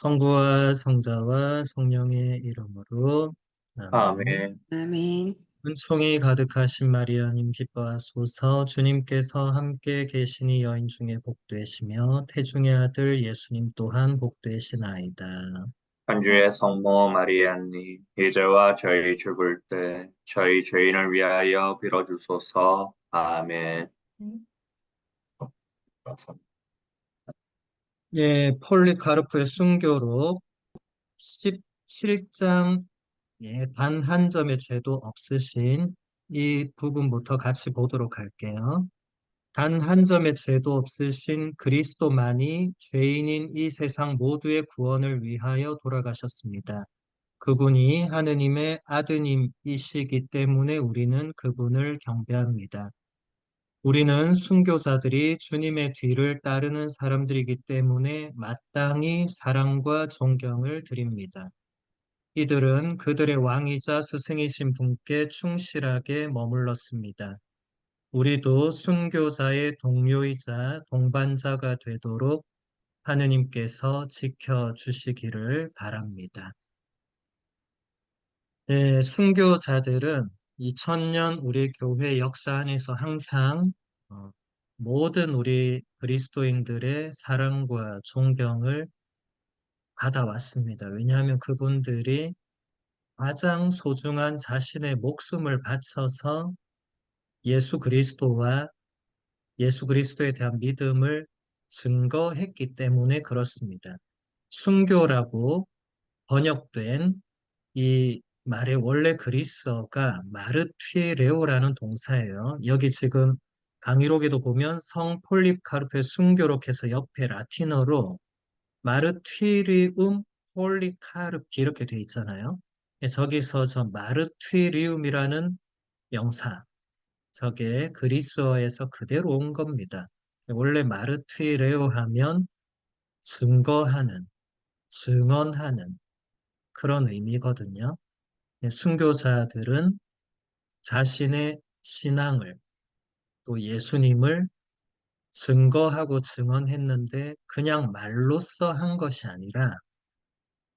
성부와 성자와 성령의 이름으로 아멘. 아멘. 아멘. 은총이 가득하신 마리아님 기뻐하소서. 주님께서 함께 계시니 여인 중에 복되시며 태중의 아들 예수님 또한 복되시나이다. 간주의 성모 마리아님, 이제와 저희 죽을 때 저희 죄인을 위하여 빌어주소서. 아멘. 예, 폴리카르프의 순교록 17장 단 한 점의 죄도 없으신 이 부분부터 같이 보도록 할게요. 단 한 점의 죄도 없으신 그리스도만이 죄인인 이 세상 모두의 구원을 위하여 돌아가셨습니다. 그분이 하느님의 아드님이시기 때문에 우리는 그분을 경배합니다. 우리는 순교자들이 주님의 뒤를 따르는 사람들이기 때문에 마땅히 사랑과 존경을 드립니다. 이들은 그들의 왕이자 스승이신 분께 충실하게 머물렀습니다. 우리도 순교자의 동료이자 동반자가 되도록 하느님께서 지켜주시기를 바랍니다. 네, 순교자들은 2000년 우리 교회 역사 안에서 항상 어, 모든 우리 그리스도인들의 사랑과 존경을 받아왔습니다. 왜냐하면 그분들이 가장 소중한 자신의 목숨을 바쳐서 예수 그리스도와 예수 그리스도에 대한 믿음을 증거했기 때문에 그렇습니다. 순교라고 번역된 이 말의 원래 그리스어가 마르튀레오라는 동사예요. 여기 지금 강의록에도 보면 성 폴리카르페 순교록해서 옆에 라틴어로 마르튀리움 폴리카르피 이렇게 돼 있잖아요. 저기서 저 마르튀리움이라는 명사, 저게 그리스어에서 그대로 온 겁니다. 원래 마르튀레오 하면 증거하는, 증언하는 그런 의미거든요. 순교자들은 자신의 신앙을 또 예수님을 증거하고 증언했는데 그냥 말로써 한 것이 아니라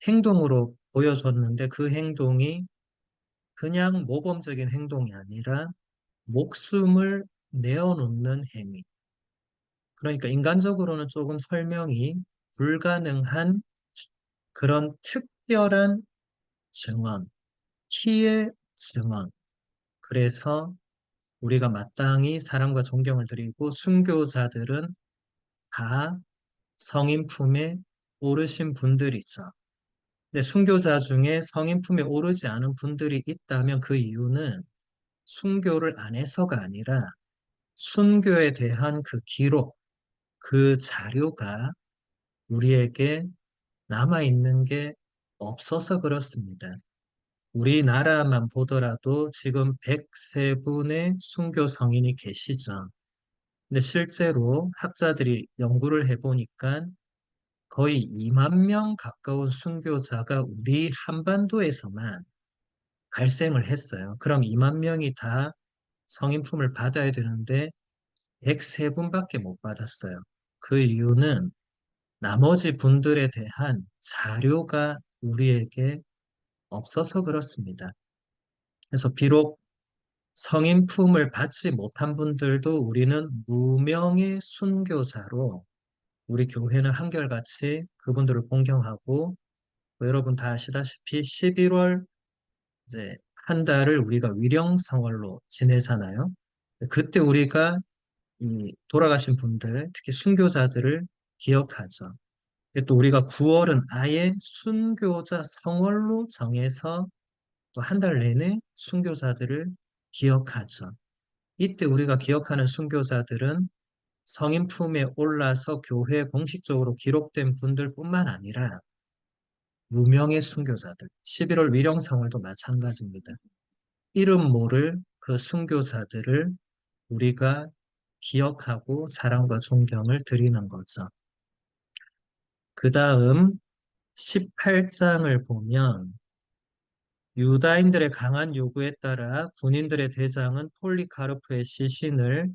행동으로 보여줬는데 그 행동이 그냥 모범적인 행동이 아니라 목숨을 내어놓는 행위. 그러니까 인간적으로는 조금 설명이 불가능한 그런 특별한 증언, 피의 증언. 그래서 우리가 마땅히 사랑과 존경을 드리고 순교자들은 다 성인 품에 오르신 분들이죠. 근데 순교자 중에 성인 품에 오르지 않은 분들이 있다면 그 이유는 순교를 안 해서가 아니라 순교에 대한 그 기록, 그 자료가 우리에게 남아있는 게 없어서 그렇습니다. 우리나라만 보더라도 지금 103분의 순교 성인이 계시죠. 근데 실제로 학자들이 연구를 해보니까 거의 2만 명 가까운 순교자가 우리 한반도에서만 발생을 했어요. 그럼 2만 명이 다 성인품을 받아야 되는데 103분밖에 못 받았어요. 그 이유는 나머지 분들에 대한 자료가 우리에게 없어서 그렇습니다. 그래서 비록 성인품을 받지 못한 분들도 우리는 무명의 순교자로 우리 교회는 한결같이 그분들을 공경하고 여러분 다 아시다시피 11월 이제 한 달을 우리가 위령성월로 지내잖아요. 그때 우리가 이 돌아가신 분들, 특히 순교자들을 기억하죠. 또 우리가 9월은 아예 순교자 성월로 정해서 또 한 달 내내 순교자들을 기억하죠. 이때 우리가 기억하는 순교자들은 성인 품에 올라서 교회에 공식적으로 기록된 분들뿐만 아니라 무명의 순교자들, 11월 위령성월도 마찬가지입니다. 이름 모를 그 순교자들을 우리가 기억하고 사랑과 존경을 드리는 거죠. 그 다음 18장을 보면 유다인들의 강한 요구에 따라 군인들의 대장은 폴리카르프의 시신을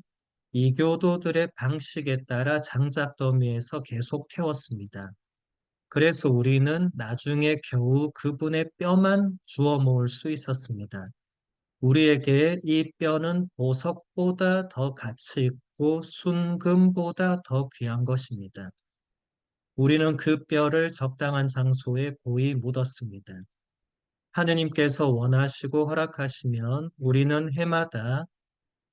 이교도들의 방식에 따라 장작 더미에서 계속 태웠습니다. 그래서 우리는 나중에 겨우 그분의 뼈만 주워 모을 수 있었습니다. 우리에게 이 뼈는 보석보다 더 가치 있고 순금보다 더 귀한 것입니다. 우리는 그 뼈를 적당한 장소에 고이 묻었습니다. 하느님께서 원하시고 허락하시면 우리는 해마다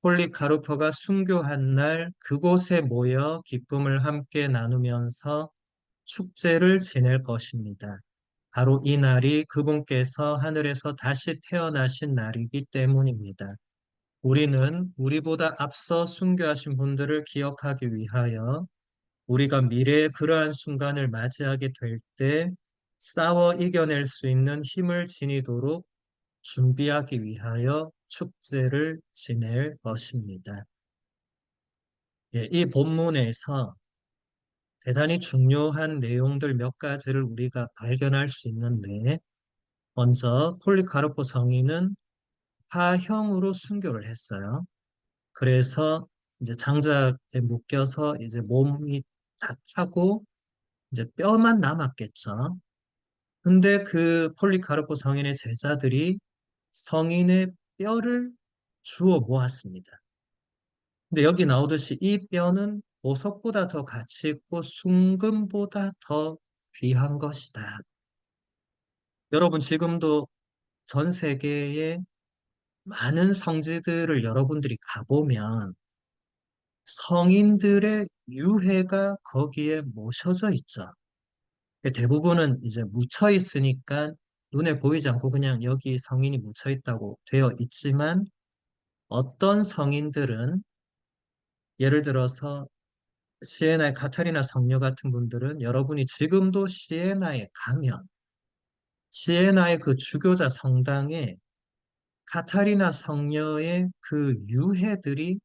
폴리카르포가 순교한 날 그곳에 모여 기쁨을 함께 나누면서 축제를 지낼 것입니다. 바로 이 날이 그분께서 하늘에서 다시 태어나신 날이기 때문입니다. 우리는 우리보다 앞서 순교하신 분들을 기억하기 위하여 우리가 미래의 그러한 순간을 맞이하게 될 때 싸워 이겨낼 수 있는 힘을 지니도록 준비하기 위하여 축제를 지낼 것입니다. 예, 이 본문에서 대단히 중요한 내용들 몇 가지를 우리가 발견할 수 있는데, 먼저 폴리카르포 성인은 화형으로 순교를 했어요. 그래서 이제 장작에 묶여서 이제 몸이 다 타고 이제 뼈만 남았겠죠. 근데 그 폴리카르포 성인의 제자들이 성인의 뼈를 주워 모았습니다. 근데 여기 나오듯이 이 뼈는 보석보다 더 가치 있고 순금보다 더 귀한 것이다. 여러분 지금도 전 세계의 많은 성지들을 여러분들이 가보면 성인들의 유해가 거기에 모셔져 있죠. 대부분은 이제 묻혀 있으니까 눈에 보이지 않고 그냥 여기 성인이 묻혀 있다고 되어 있지만 어떤 성인들은 예를 들어서 시에나의 카타리나 성녀 같은 분들은 여러분이 지금도 시에나에 가면 시에나의 그 주교자 성당에 카타리나 성녀의 그 유해들이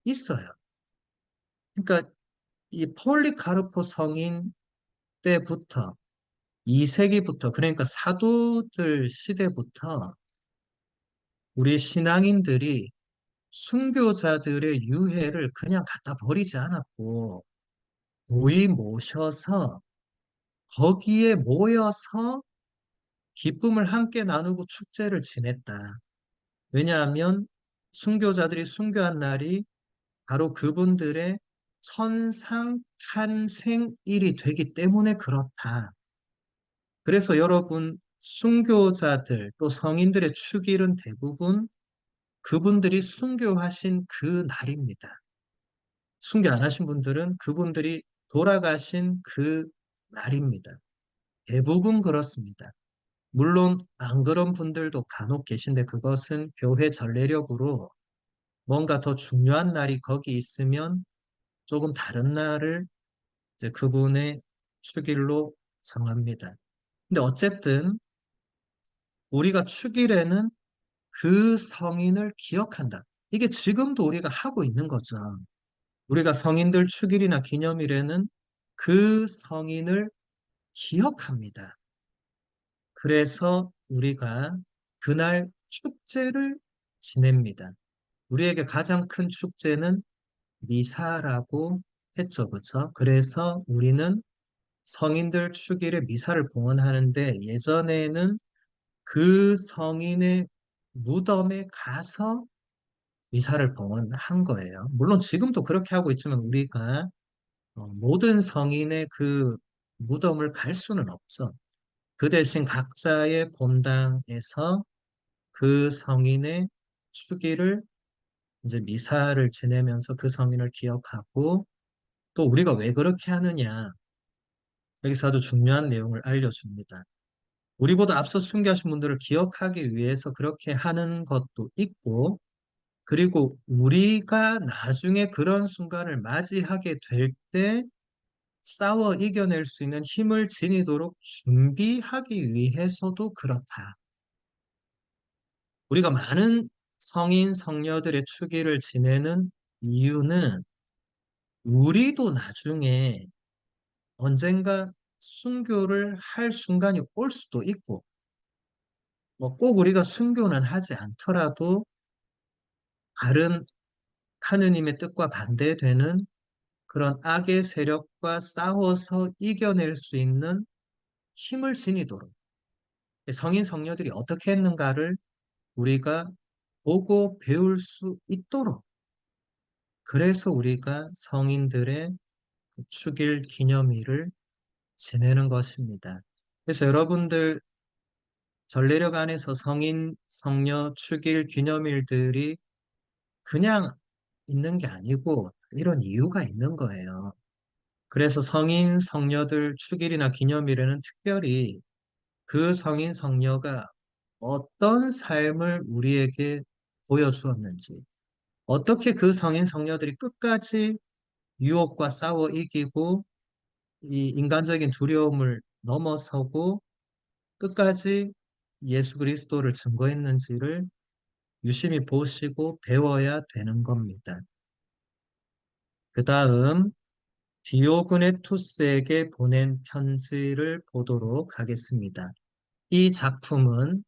있어요. 그러니까 이 폴리카르포 성인 때부터 2세기부터 그러니까 사도들 시대부터 우리 신앙인들이 순교자들의 유해를 그냥 갖다 버리지 않았고 고이 모셔서 거기에 모여서 기쁨을 함께 나누고 축제를 지냈다. 왜냐하면 순교자들이 순교한 날이 바로 그분들의 천상 탄생일이 되기 때문에 그렇다. 그래서 여러분 순교자들 또 성인들의 축일은 대부분 그분들이 순교하신 그 날입니다. 순교 안 하신 분들은 그분들이 돌아가신 그 날입니다. 대부분 그렇습니다. 물론 안 그런 분들도 간혹 계신데 그것은 교회 전례력으로 뭔가 더 중요한 날이 거기 있으면 조금 다른 날을 이제 그분의 축일로 정합니다. 근데 어쨌든 우리가 축일에는 그 성인을 기억한다. 이게 지금도 우리가 하고 있는 거죠. 우리가 성인들 축일이나 기념일에는 그 성인을 기억합니다. 그래서 우리가 그날 축제를 지냅니다. 우리에게 가장 큰 축제는 미사라고 했죠. 그렇죠? 그래서 우리는 성인들 축일에 미사를 봉헌하는데 예전에는 그 성인의 무덤에 가서 미사를 봉헌한 거예요. 물론 지금도 그렇게 하고 있지만 우리가 모든 성인의 그 무덤을 갈 수는 없죠. 그 대신 각자의 본당에서 그 성인의 수기를 이제 미사를 지내면서 그 성인을 기억하고 또 우리가 왜 그렇게 하느냐 여기서 아주 중요한 내용을 알려줍니다. 우리보다 앞서 순교하신 분들을 기억하기 위해서 그렇게 하는 것도 있고 그리고 우리가 나중에 그런 순간을 맞이하게 될 때 싸워 이겨낼 수 있는 힘을 지니도록 준비하기 위해서도 그렇다. 우리가 많은 성인, 성녀들의 축일을 지내는 이유는 우리도 나중에 언젠가 순교를 할 순간이 올 수도 있고, 뭐 꼭 우리가 순교는 하지 않더라도 다른 하느님의 뜻과 반대되는 그런 악의 세력과 싸워서 이겨낼 수 있는 힘을 지니도록 성인 성녀들이 어떻게 했는가를 우리가 보고 배울 수 있도록 그래서 우리가 성인들의 그 축일 기념일을 지내는 것입니다. 그래서 여러분들 전례력 안에서 성인 성녀 축일 기념일들이 그냥 있는 게 아니고 이런 이유가 있는 거예요. 그래서 성인 성녀들 축일이나 기념일에는 특별히 그 성인 성녀가 어떤 삶을 우리에게 보여주었는지, 어떻게 그 성인 성녀들이 끝까지 유혹과 싸워 이기고 이 인간적인 두려움을 넘어서고 끝까지 예수 그리스도를 증거했는지를 유심히 보시고 배워야 되는 겁니다. 그 다음 디오그네투스에게 보낸 편지를 보도록 하겠습니다. 이 작품은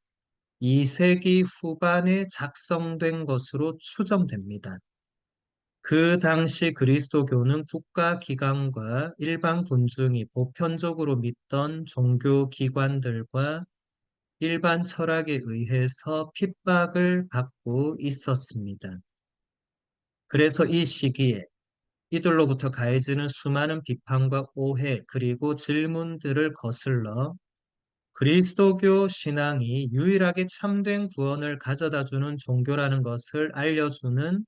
2세기 후반에 작성된 것으로 추정됩니다. 그 당시 그리스도교는 국가기관과 일반 군중이 보편적으로 믿던 종교기관들과 일반 철학에 의해서 핍박을 받고 있었습니다. 그래서 이 시기에 이들로부터 가해지는 수많은 비판과 오해 그리고 질문들을 거슬러 그리스도교 신앙이 유일하게 참된 구원을 가져다 주는 종교라는 것을 알려주는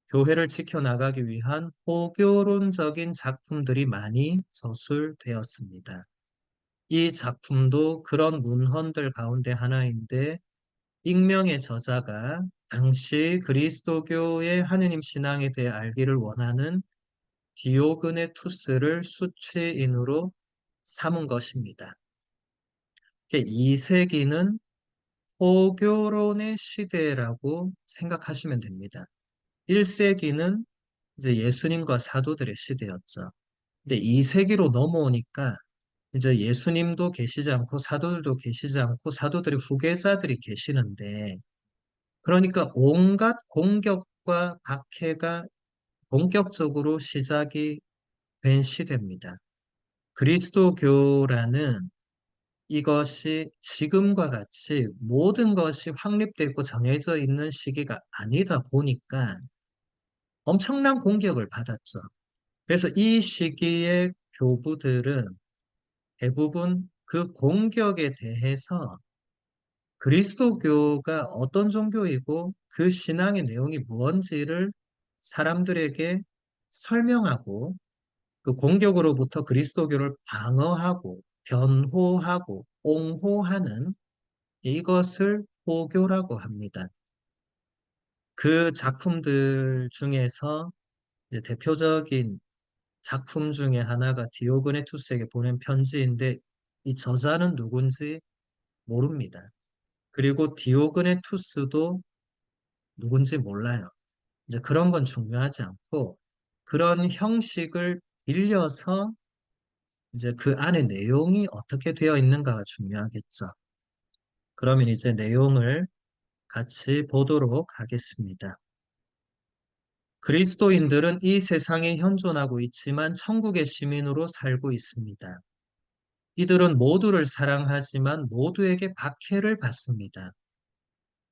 교회를 지켜나가기 위한 호교론적인 작품들이 많이 저술되었습니다. 이 작품도 그런 문헌들 가운데 하나인데 익명의 저자가 당시 그리스도교의 하느님 신앙에 대해 알기를 원하는 디오그네투스를 수취인으로 삼은 것입니다. 2세기는 호교론의 시대라고 생각하시면 됩니다. 1세기는 이제 예수님과 사도들의 시대였죠. 근데 2세기로 넘어오니까 이제 예수님도 계시지 않고 사도들도 계시지 않고 사도들의 후계자들이 계시는데 그러니까 온갖 공격과 박해가 본격적으로 시작이 된 시대입니다. 그리스도교라는 이것이 지금과 같이 모든 것이 확립되어 있고 정해져 있는 시기가 아니다 보니까 엄청난 공격을 받았죠. 그래서 이 시기의 교부들은 대부분 그 공격에 대해서 그리스도교가 어떤 종교이고 그 신앙의 내용이 무언지를 사람들에게 설명하고 그 공격으로부터 그리스도교를 방어하고 변호하고 옹호하는 이것을 호교라고 합니다. 그 작품들 중에서 이제 대표적인 작품 중에 하나가 디오그네투스에게 보낸 편지인데 이 저자는 누군지 모릅니다. 그리고 디오그네투스도 누군지 몰라요. 이제 그런 건 중요하지 않고 그런 형식을 빌려서 이제 그 안에 내용이 어떻게 되어 있는가가 중요하겠죠. 그러면 이제 내용을 같이 보도록 하겠습니다. 그리스도인들은 이 세상에 현존하고 있지만 천국의 시민으로 살고 있습니다. 이들은 모두를 사랑하지만 모두에게 박해를 받습니다.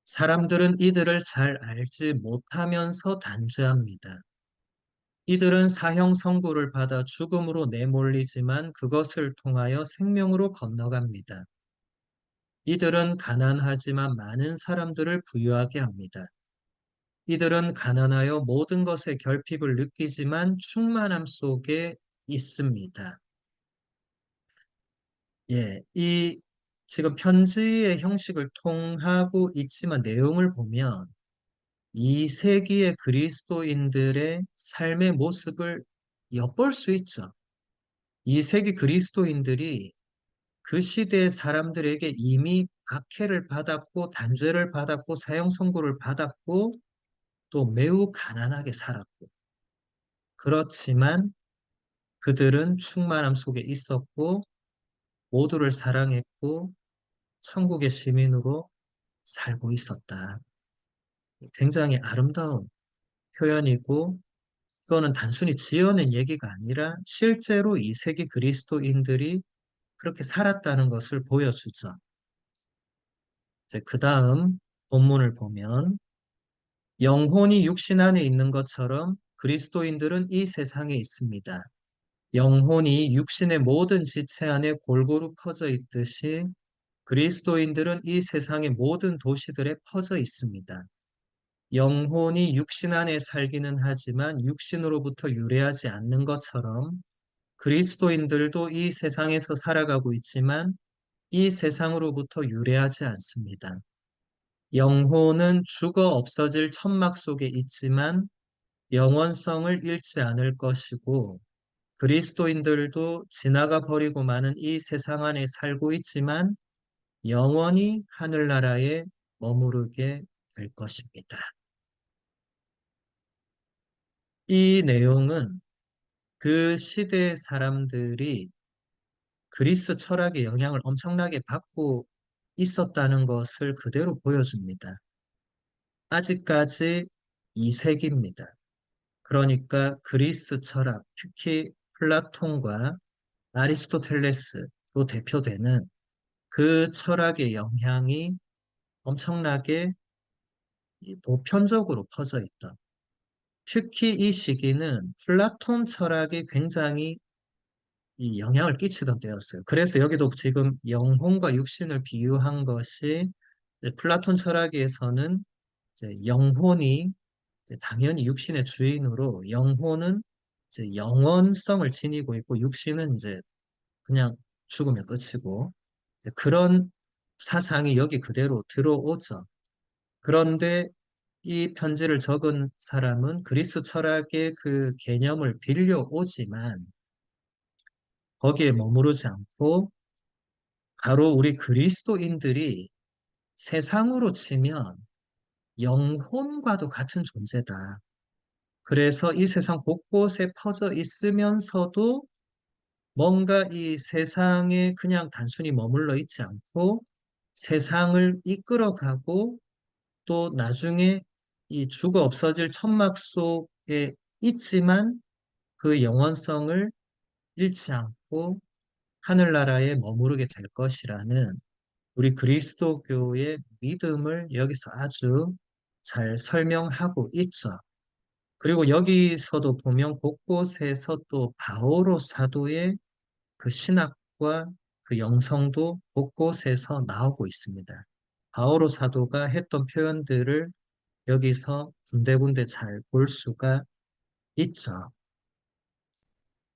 사람들은 이들을 잘 알지 못하면서 단죄합니다. 이들은 사형 선고를 받아 죽음으로 내몰리지만 그것을 통하여 생명으로 건너갑니다. 이들은 가난하지만 많은 사람들을 부유하게 합니다. 이들은 가난하여 모든 것에 결핍을 느끼지만 충만함 속에 있습니다. 예, 이 지금 편지의 형식을 통하고 있지만 내용을 보면 이 세기의 그리스도인들의 삶의 모습을 엿볼 수 있죠. 이 세기 그리스도인들이 그 시대의 사람들에게 이미 박해를 받았고 단죄를 받았고 사형 선고를 받았고 또 매우 가난하게 살았고 그렇지만 그들은 충만함 속에 있었고 모두를 사랑했고 천국의 시민으로 살고 있었다. 굉장히 아름다운 표현이고 이거는 단순히 지어낸 얘기가 아니라 실제로 이 세기 그리스도인들이 그렇게 살았다는 것을 보여주죠. 이제 그 다음 본문을 보면 영혼이 육신 안에 있는 것처럼 그리스도인들은 이 세상에 있습니다. 영혼이 육신의 모든 지체 안에 골고루 퍼져 있듯이 그리스도인들은 이 세상의 모든 도시들에 퍼져 있습니다. 영혼이 육신 안에 살기는 하지만 육신으로부터 유래하지 않는 것처럼 그리스도인들도 이 세상에서 살아가고 있지만 이 세상으로부터 유래하지 않습니다. 영혼은 죽어 없어질 천막 속에 있지만 영원성을 잃지 않을 것이고 그리스도인들도 지나가 버리고 마는 이 세상 안에 살고 있지만 영원히 하늘나라에 머무르게 될 것입니다. 이 내용은 그 시대의 사람들이 그리스 철학의 영향을 엄청나게 받고 있었다는 것을 그대로 보여줍니다. 아직까지 2세기입니다. 그러니까 그리스 철학, 특히 플라톤과 아리스토텔레스로 대표되는 그 철학의 영향이 엄청나게 보편적으로 퍼져 있다. 특히 이 시기는 플라톤 철학이 굉장히 이 영향을 끼치던 때였어요. 그래서 여기도 지금 영혼과 육신을 비유한 것이 이제 플라톤 철학에서는 이제 영혼이 이제 당연히 육신의 주인으로 영혼은 이제 영원성을 지니고 있고 육신은 이제 그냥 죽으면 끝이고 이제 그런 사상이 여기 그대로 들어오죠. 그런데 이 편지를 적은 사람은 그리스 철학의 그 개념을 빌려오지만 거기에 머무르지 않고 바로 우리 그리스도인들이 세상으로 치면 영혼과도 같은 존재다. 그래서 이 세상 곳곳에 퍼져 있으면서도 뭔가 이 세상에 그냥 단순히 머물러 있지 않고 세상을 이끌어가고 또 나중에 이 죽어 없어질 천막 속에 있지만 그 영원성을 잃지 않고 하늘나라에 머무르게 될 것이라는 우리 그리스도교의 믿음을 여기서 아주 잘 설명하고 있죠. 그리고 여기서도 보면 곳곳에서 또 바오로 사도의 그 신학과 그 영성도 곳곳에서 나오고 있습니다. 바오로 사도가 했던 표현들을 여기서 군데군데 잘 볼 수가 있죠.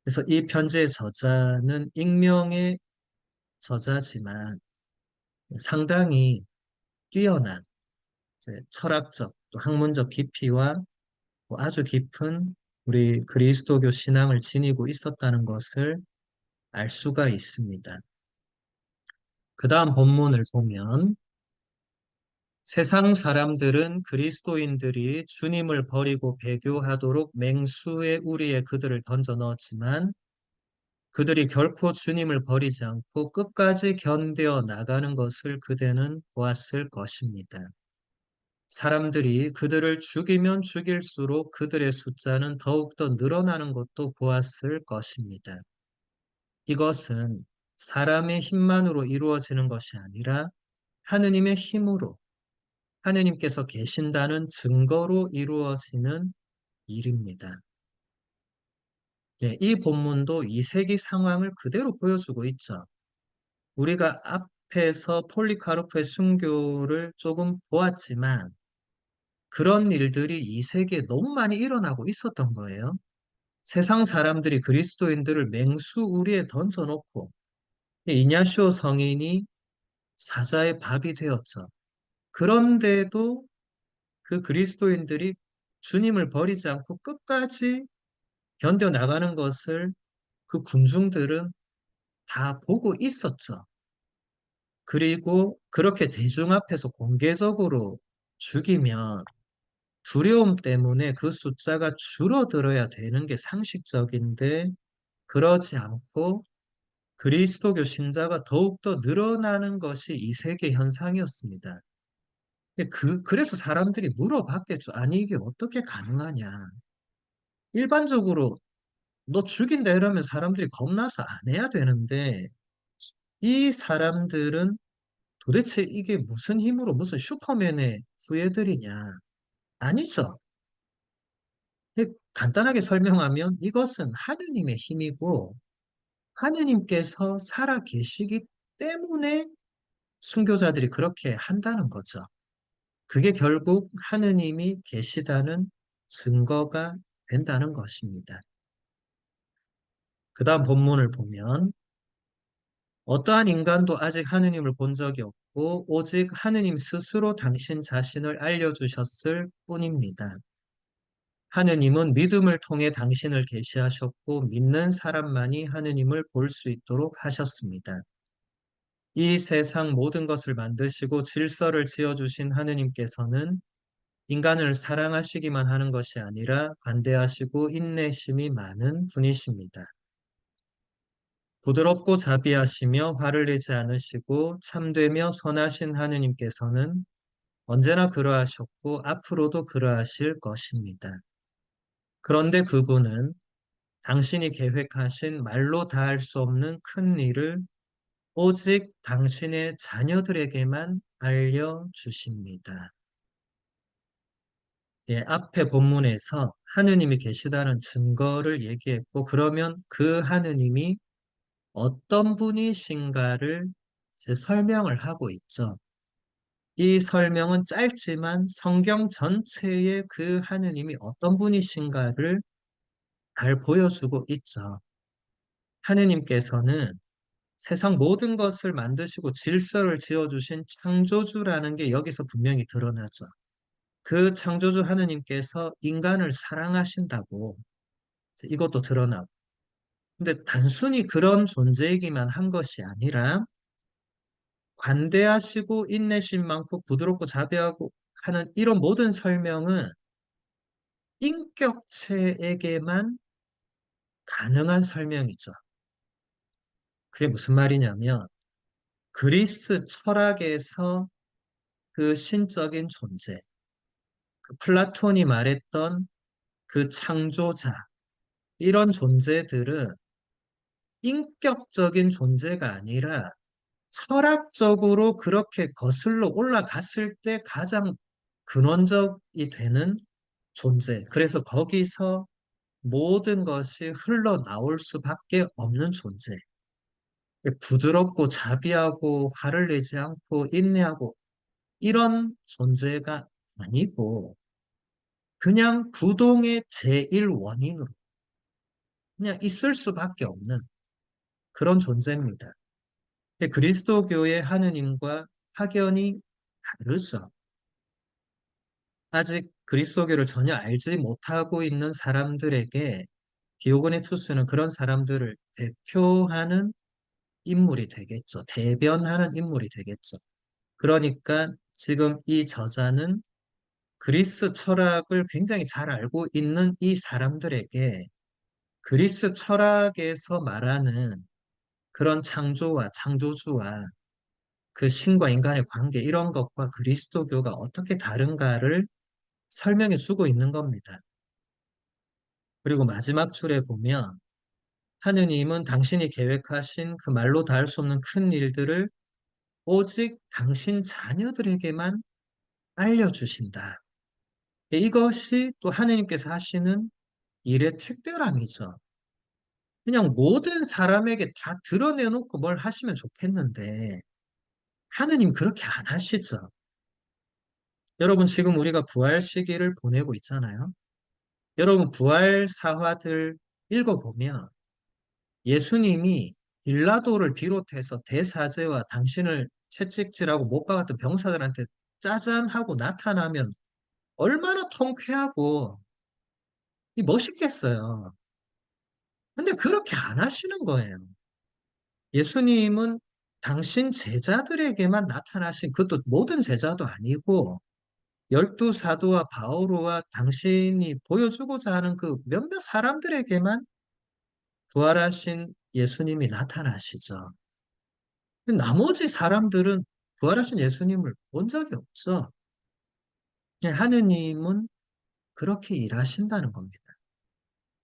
그래서 이 편지의 저자는 익명의 저자지만 상당히 뛰어난 이제 철학적 또 학문적 깊이와 또 아주 깊은 우리 그리스도교 신앙을 지니고 있었다는 것을 알 수가 있습니다. 그 다음 본문을 보면 세상 사람들은 그리스도인들이 주님을 버리고 배교하도록 맹수의 우리에 그들을 던져 넣었지만 그들이 결코 주님을 버리지 않고 끝까지 견뎌 나가는 것을 그대는 보았을 것입니다. 사람들이 그들을 죽이면 죽일수록 그들의 숫자는 더욱더 늘어나는 것도 보았을 것입니다. 이것은 사람의 힘만으로 이루어지는 것이 아니라 하느님의 힘으로 하느님께서 계신다는 증거로 이루어지는 일입니다. 이 본문도 이 세기 상황을 그대로 보여주고 있죠. 우리가 앞에서 폴리카르프의 순교를 조금 보았지만 그런 일들이 이 세기에 너무 많이 일어나고 있었던 거예요. 세상 사람들이 그리스도인들을 맹수우리에 던져놓고 이냐시오 성인이 사자의 밥이 되었죠. 그런데도 그 그리스도인들이 주님을 버리지 않고 끝까지 견뎌나가는 것을 그 군중들은 다 보고 있었죠. 그리고 그렇게 대중 앞에서 공개적으로 죽이면 두려움 때문에 그 숫자가 줄어들어야 되는 게 상식적인데 그러지 않고 그리스도교 신자가 더욱더 늘어나는 것이 이 세계 현상이었습니다. 그래서 사람들이 물어봤겠죠. 아니, 이게 어떻게 가능하냐. 일반적으로 너 죽인다 이러면 사람들이 겁나서 안 해야 되는데 이 사람들은 도대체 이게 무슨 힘으로 무슨 슈퍼맨의 후예들이냐? 아니죠. 간단하게 설명하면 이것은 하느님의 힘이고 하느님께서 살아 계시기 때문에 순교자들이 그렇게 한다는 거죠. 그게 결국 하느님이 계시다는 증거가 된다는 것입니다. 그 다음 본문을 보면 어떠한 인간도 아직 하느님을 본 적이 없고 오직 하느님 스스로 당신 자신을 알려주셨을 뿐입니다. 하느님은 믿음을 통해 당신을 계시하셨고 믿는 사람만이 하느님을 볼 수 있도록 하셨습니다. 이 세상 모든 것을 만드시고 질서를 지어주신 하느님께서는 인간을 사랑하시기만 하는 것이 아니라 관대하시고 인내심이 많은 분이십니다. 부드럽고 자비하시며 화를 내지 않으시고 참되며 선하신 하느님께서는 언제나 그러하셨고 앞으로도 그러하실 것입니다. 그런데 그분은 당신이 계획하신 말로 다할 수 없는 큰 일을 오직 당신의 자녀들에게만 알려주십니다. 예, 앞에 본문에서 하느님이 계시다는 증거를 얘기했고, 그러면 그 하느님이 어떤 분이신가를 이제 설명을 하고 있죠. 이 설명은 짧지만 성경 전체에 그 하느님이 어떤 분이신가를 잘 보여주고 있죠. 하느님께서는 세상 모든 것을 만드시고 질서를 지어주신 창조주라는 게 여기서 분명히 드러나죠. 그 창조주 하느님께서 인간을 사랑하신다고 이것도 드러나고. 근데 단순히 그런 존재이기만 한 것이 아니라 관대하시고 인내심 많고 부드럽고 자비하고 하는 이런 모든 설명은 인격체에게만 가능한 설명이죠. 그게 무슨 말이냐면 그리스 철학에서 그 신적인 존재, 그 플라톤이 말했던 그 창조자, 이런 존재들은 인격적인 존재가 아니라 철학적으로 그렇게 거슬러 올라갔을 때 가장 근원적이 되는 존재. 그래서 거기서 모든 것이 흘러나올 수밖에 없는 존재. 부드럽고 자비하고 화를 내지 않고 인내하고 이런 존재가 아니고 그냥 부동의 제1원인으로 그냥 있을 수밖에 없는 그런 존재입니다. 그리스도교의 하느님과 확연히 다르죠. 아직 그리스도교를 전혀 알지 못하고 있는 사람들에게 디오고네 투스는 그런 사람들을 대표하는 인물이 되겠죠. 대변하는 인물이 되겠죠. 그러니까 지금 이 저자는 그리스 철학을 굉장히 잘 알고 있는 이 사람들에게 그리스 철학에서 말하는 그런 창조와 창조주와 그 신과 인간의 관계 이런 것과 그리스도교가 어떻게 다른가를 설명해 주고 있는 겁니다. 그리고 마지막 줄에 보면 하느님은 당신이 계획하신 그 말로 닿을 수 없는 큰 일들을 오직 당신 자녀들에게만 알려주신다. 이것이 또 하느님께서 하시는 일의 특별함이죠. 그냥 모든 사람에게 다 드러내놓고 뭘 하시면 좋겠는데 하느님 그렇게 안 하시죠. 여러분 지금 우리가 부활 시기를 보내고 있잖아요. 여러분 부활 사화들 읽어보면 예수님이 빌라도를 비롯해서 대사제와 당신을 채찍질하고 못 박았던 병사들한테 짜잔 하고 나타나면 얼마나 통쾌하고 멋있겠어요. 근데 그렇게 안 하시는 거예요. 예수님은 당신 제자들에게만 나타나신 그것도 모든 제자도 아니고 열두 사도와 바오로와 당신이 보여주고자 하는 그 몇몇 사람들에게만 부활하신 예수님이 나타나시죠. 나머지 사람들은 부활하신 예수님을 본 적이 없죠. 그냥 하느님은 그렇게 일하신다는 겁니다.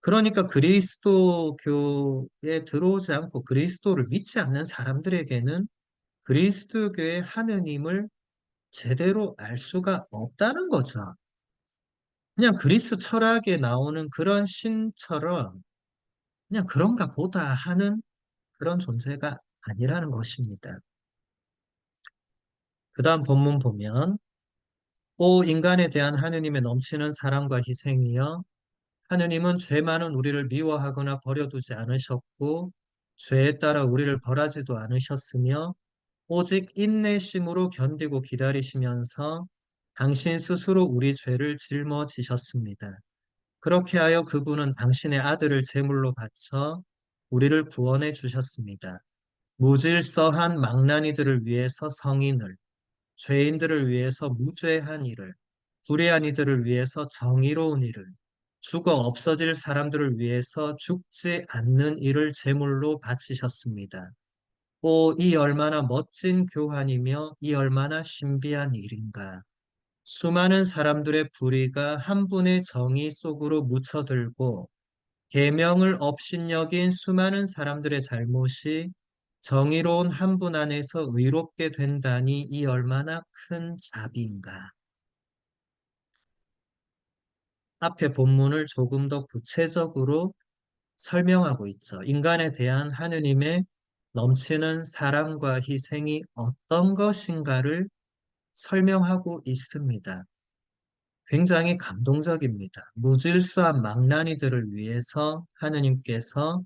그러니까 그리스도교에 들어오지 않고 그리스도를 믿지 않는 사람들에게는 그리스도교의 하느님을 제대로 알 수가 없다는 거죠. 그냥 그리스 철학에 나오는 그런 신처럼 그냥 그런가 보다 하는 그런 존재가 아니라는 것입니다. 그 다음 본문 보면 오 인간에 대한 하느님의 넘치는 사랑과 희생이여 하느님은 죄 많은 우리를 미워하거나 버려두지 않으셨고 죄에 따라 우리를 벌하지도 않으셨으며 오직 인내심으로 견디고 기다리시면서 당신 스스로 우리 죄를 짊어지셨습니다. 그렇게 하여 그분은 당신의 아들을 제물로 바쳐 우리를 구원해 주셨습니다. 무질서한 망나니들을 위해서 성인을, 죄인들을 위해서 무죄한 일을, 불의한 이들을 위해서 정의로운 일을, 죽어 없어질 사람들을 위해서 죽지 않는 일을 제물로 바치셨습니다. 오, 이 얼마나 멋진 교환이며 이 얼마나 신비한 일인가. 수많은 사람들의 불의가 한 분의 정의 속으로 묻혀들고 계명을 업신여긴 수많은 사람들의 잘못이 정의로운 한 분 안에서 의롭게 된다니 이 얼마나 큰 자비인가. 앞에 본문을 조금 더 구체적으로 설명하고 있죠. 인간에 대한 하느님의 넘치는 사랑과 희생이 어떤 것인가를 설명하고 있습니다. 굉장히 감동적입니다. 무질서한 망나니들을 위해서 하느님께서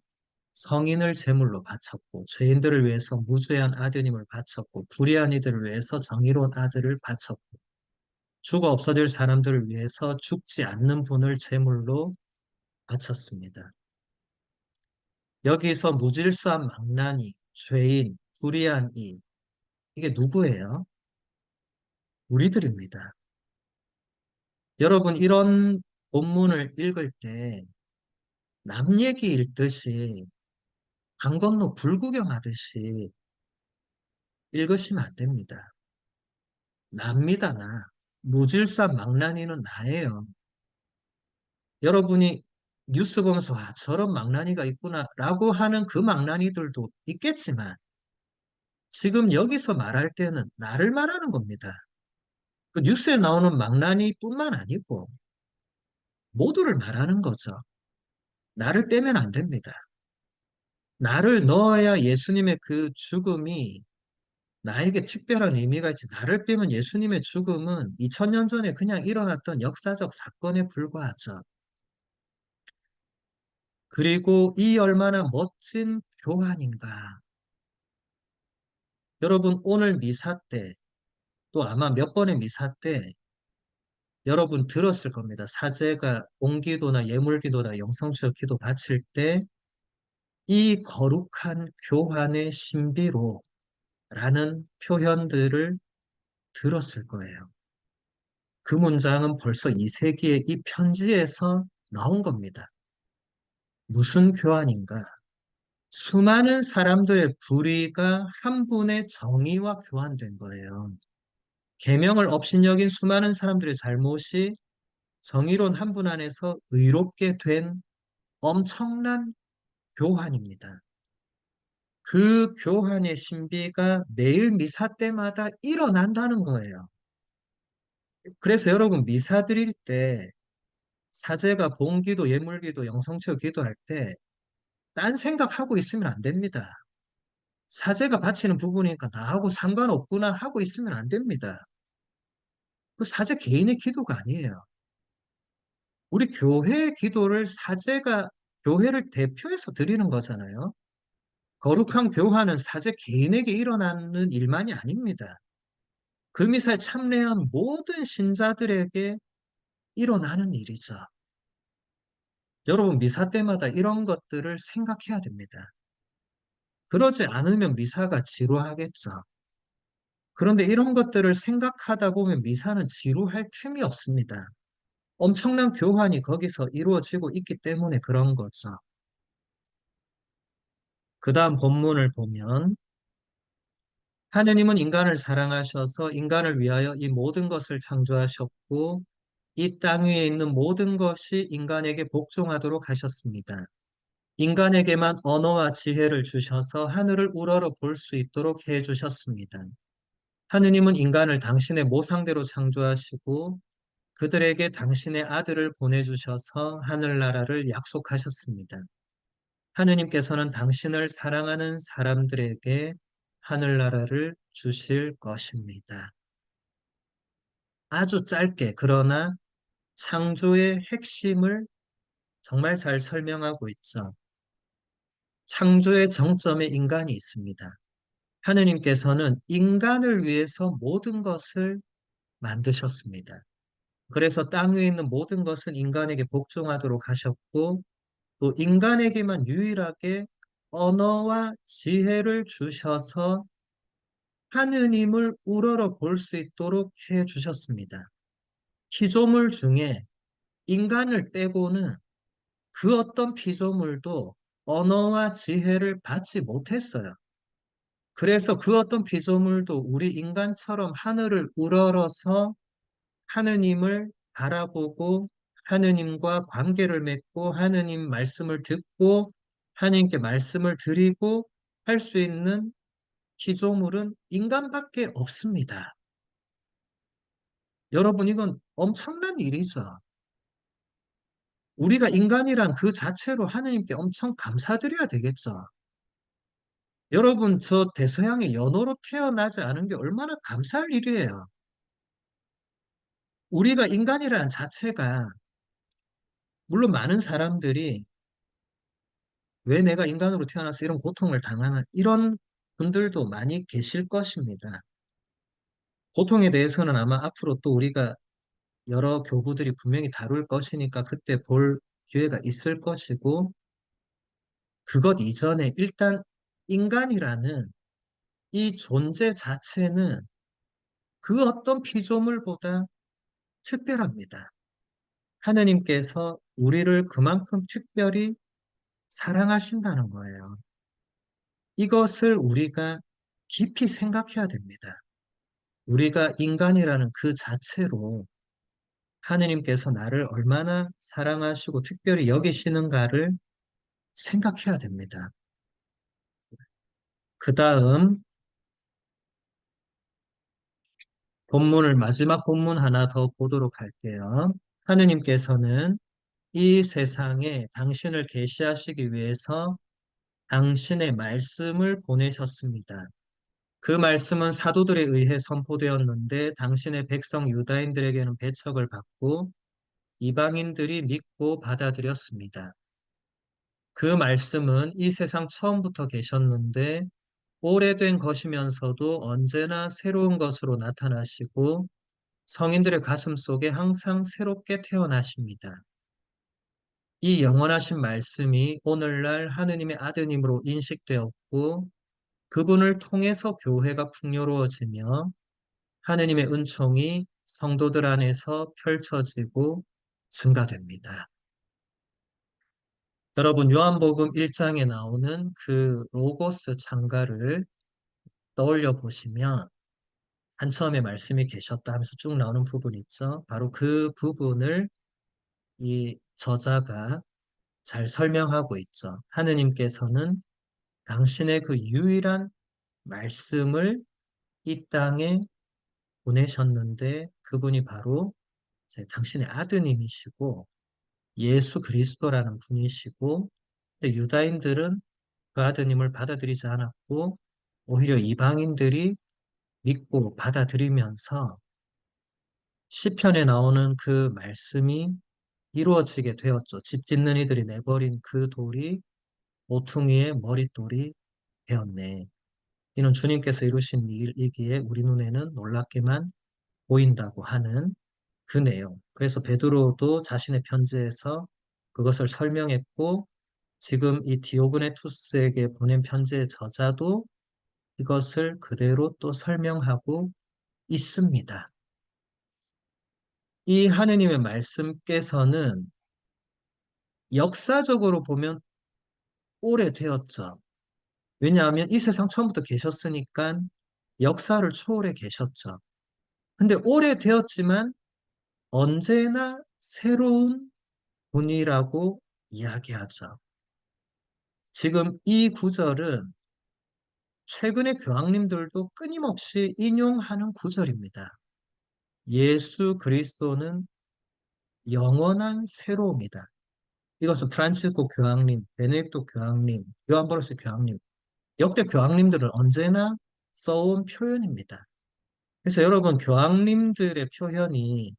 성인을 제물로 바쳤고, 죄인들을 위해서 무죄한 아드님을 바쳤고, 불의한 이들을 위해서 정의로운 아들을 바쳤고, 죽어 없어질 사람들을 위해서 죽지 않는 분을 제물로 바쳤습니다. 여기서 무질서한 망나니, 죄인, 불의한 이, 이게 누구예요? 우리들입니다. 여러분, 이런 본문을 읽을 때 남 얘기 읽듯이 강 건너 불구경하듯이 읽으시면 안 됩니다. 납니다, 나. 무질서한 망나니는 나예요. 여러분이 뉴스 보면서 와, 저런 망나니가 있구나라고 하는 그 망나니들도 있겠지만 지금 여기서 말할 때는 나를 말하는 겁니다. 그 뉴스에 나오는 망나니뿐만 아니고 모두를 말하는 거죠. 나를 빼면 안 됩니다. 나를 넣어야 예수님의 그 죽음이 나에게 특별한 의미가 있지. 나를 빼면 예수님의 죽음은 2000년 전에 그냥 일어났던 역사적 사건에 불과하죠. 그리고 이 얼마나 멋진 교환인가. 여러분 오늘 미사 때 또 아마 몇 번의 미사 때 여러분 들었을 겁니다. 사제가 옹기도나 예물기도나 영성추역 기도 바칠 때 이 거룩한 교환의 신비로 라는 표현들을 들었을 거예요. 그 문장은 벌써 이 세기의 이 편지에서 나온 겁니다. 무슨 교환인가? 수많은 사람들의 불의가 한 분의 정의와 교환된 거예요. 계명을 업신여긴 수많은 사람들의 잘못이 정의로운 한 분 안에서 의롭게 된 엄청난 교환입니다. 그 교환의 신비가 매일 미사 때마다 일어난다는 거예요. 그래서 여러분 미사 드릴 때 사제가 본기도, 예물기도, 영성처 기도할 때 딴 생각하고 있으면 안 됩니다. 사제가 바치는 부분이니까 나하고 상관없구나 하고 있으면 안 됩니다. 그 사제 개인의 기도가 아니에요. 우리 교회의 기도를 사제가 교회를 대표해서 드리는 거잖아요. 거룩한 교화는 사제 개인에게 일어나는 일만이 아닙니다. 그 미사에 참여한 모든 신자들에게 일어나는 일이죠. 여러분, 미사 때마다 이런 것들을 생각해야 됩니다. 그러지 않으면 미사가 지루하겠죠. 그런데 이런 것들을 생각하다 보면 미사는 지루할 틈이 없습니다. 엄청난 교환이 거기서 이루어지고 있기 때문에 그런 거죠. 그 다음 본문을 보면 하느님은 인간을 사랑하셔서 인간을 위하여 이 모든 것을 창조하셨고 이 땅 위에 있는 모든 것이 인간에게 복종하도록 하셨습니다. 인간에게만 언어와 지혜를 주셔서 하늘을 우러러 볼 수 있도록 해 주셨습니다. 하느님은 인간을 당신의 모상대로 창조하시고 그들에게 당신의 아들을 보내주셔서 하늘나라를 약속하셨습니다. 하느님께서는 당신을 사랑하는 사람들에게 하늘나라를 주실 것입니다. 아주 짧게, 그러나 창조의 핵심을 정말 잘 설명하고 있죠. 창조의 정점에 인간이 있습니다. 하느님께서는 인간을 위해서 모든 것을 만드셨습니다. 그래서 땅 위에 있는 모든 것은 인간에게 복종하도록 하셨고, 또 인간에게만 유일하게 언어와 지혜를 주셔서 하느님을 우러러 볼 수 있도록 해 주셨습니다. 피조물 중에 인간을 빼고는 그 어떤 피조물도 언어와 지혜를 받지 못했어요. 그래서 그 어떤 피조물도 우리 인간처럼 하늘을 우러러서 하느님을 바라보고 하느님과 관계를 맺고 하느님 말씀을 듣고 하느님께 말씀을 드리고 할 수 있는 피조물은 인간밖에 없습니다. 여러분, 이건 엄청난 일이죠. 우리가 인간이란 그 자체로 하느님께 엄청 감사드려야 되겠죠. 여러분, 저 대서양의 연호로 태어나지 않은 게 얼마나 감사할 일이에요. 우리가 인간이라는 자체가, 물론 많은 사람들이 왜 내가 인간으로 태어나서 이런 고통을 당하나, 이런 분들도 많이 계실 것입니다. 고통에 대해서는 아마 앞으로 또 우리가 여러 교구들이 분명히 다룰 것이니까 그때 볼 기회가 있을 것이고, 그것 이전에 일단 인간이라는 이 존재 자체는 그 어떤 피조물보다 특별합니다. 하느님께서 우리를 그만큼 특별히 사랑하신다는 거예요. 이것을 우리가 깊이 생각해야 됩니다. 우리가 인간이라는 그 자체로 하느님께서 나를 얼마나 사랑하시고 특별히 여기시는가를 생각해야 됩니다. 그 다음 마지막 본문 하나 더 보도록 할게요. 하느님께서는 이 세상에 당신을 계시하시기 위해서 당신의 말씀을 보내셨습니다. 그 말씀은 사도들에 의해 선포되었는데 당신의 백성 유다인들에게는 배척을 받고 이방인들이 믿고 받아들였습니다. 그 말씀은 이 세상 처음부터 계셨는데 오래된 것이면서도 언제나 새로운 것으로 나타나시고 성인들의 가슴 속에 항상 새롭게 태어나십니다. 이 영원하신 말씀이 오늘날 하느님의 아드님으로 인식되었고 그분을 통해서 교회가 풍요로워지며 하느님의 은총이 성도들 안에서 펼쳐지고 증가됩니다. 여러분, 요한복음 1장에 나오는 그 로고스 창가를 떠올려 보시면 한 처음에 말씀이 계셨다 하면서 쭉 나오는 부분 있죠. 바로 그 부분을 이 저자가 잘 설명하고 있죠. 하느님께서는 당신의 그 유일한 말씀을 이 땅에 보내셨는데 그분이 바로 이제 당신의 아드님이시고 예수 그리스도라는 분이시고 근데 유다인들은 그 아드님을 받아들이지 않았고 오히려 이방인들이 믿고 받아들이면서 시편에 나오는 그 말씀이 이루어지게 되었죠. 집 짓는 이들이 내버린 그 돌이 모퉁이의 머릿돌이 되었네. 이는 주님께서 이루신 일이기에 우리 눈에는 놀랍게만 보인다고 하는 그 내용. 그래서 베드로도 자신의 편지에서 그것을 설명했고 지금 이 디오그네투스에게 보낸 편지의 저자도 이것을 그대로 또 설명하고 있습니다. 이 하느님의 말씀께서는 역사적으로 보면 오래되었죠. 왜냐하면 이 세상 처음부터 계셨으니까 역사를 초월해 계셨죠. 근데 오래되었지만 언제나 새로운 분이라고 이야기하죠. 지금 이 구절은 최근의 교황님들도 끊임없이 인용하는 구절입니다. 예수 그리스도는 영원한 새로움이다. 이것은 프란치스코 교황님, 베네딕토 교황님, 요한 보로스 교황님, 역대 교황님들은 언제나 써온 표현입니다. 그래서 여러분, 교황님들의 표현이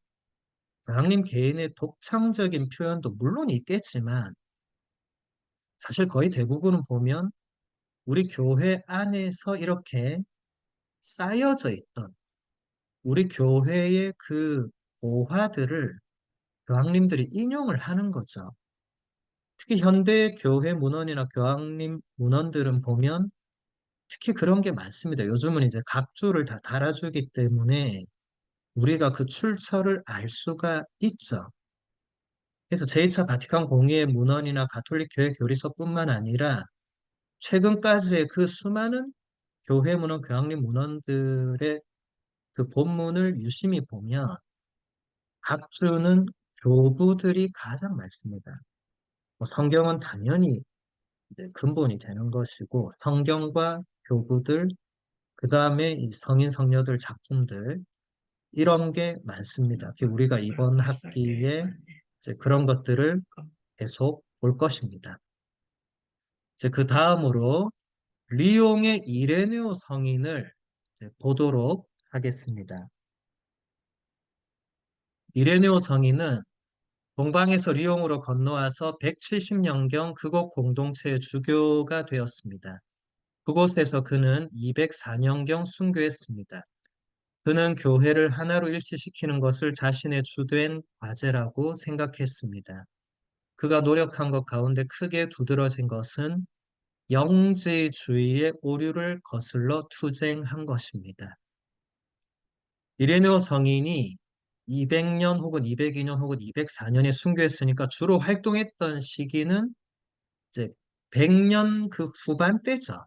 교황님 개인의 독창적인 표현도 물론 있겠지만 사실 거의 대부분은 보면 우리 교회 안에서 이렇게 쌓여져 있던 우리 교회의 그 고화들을 교황님들이 인용을 하는 거죠. 특히 현대 교회 문헌이나 교황님 문헌들은 보면 특히 그런 게 많습니다. 요즘은 이제 각주를 다 달아주기 때문에 우리가 그 출처를 알 수가 있죠. 그래서 제2차 바티칸 공의회 문헌이나 가톨릭 교회 교리서뿐만 아니라 최근까지의 그 수많은 교회 문헌, 교황님 문헌들의 그 본문을 유심히 보면 각주는 교부들이 가장 많습니다. 뭐 성경은 당연히 이제 근본이 되는 것이고 성경과 교부들, 그 다음에 이 성인 성녀들 작품들 이런 게 많습니다. 우리가 이번 학기에 이제 그런 것들을 계속 볼 것입니다. 이제 그 다음으로 리옹의 이레네오 성인을 이제 보도록 하겠습니다. 이레네오 성인은 동방에서 리옹으로 건너와서 170년경 그곳 공동체의 주교가 되었습니다. 그곳에서 그는 204년경 순교했습니다. 그는 교회를 하나로 일치시키는 것을 자신의 주된 과제라고 생각했습니다. 그가 노력한 것 가운데 크게 두드러진 것은 영지주의의 오류를 거슬러 투쟁한 것입니다. 이레네오 성인이 200년 혹은 202년 혹은 204년에 순교했으니까 주로 활동했던 시기는 이제 100년 그 후반대죠.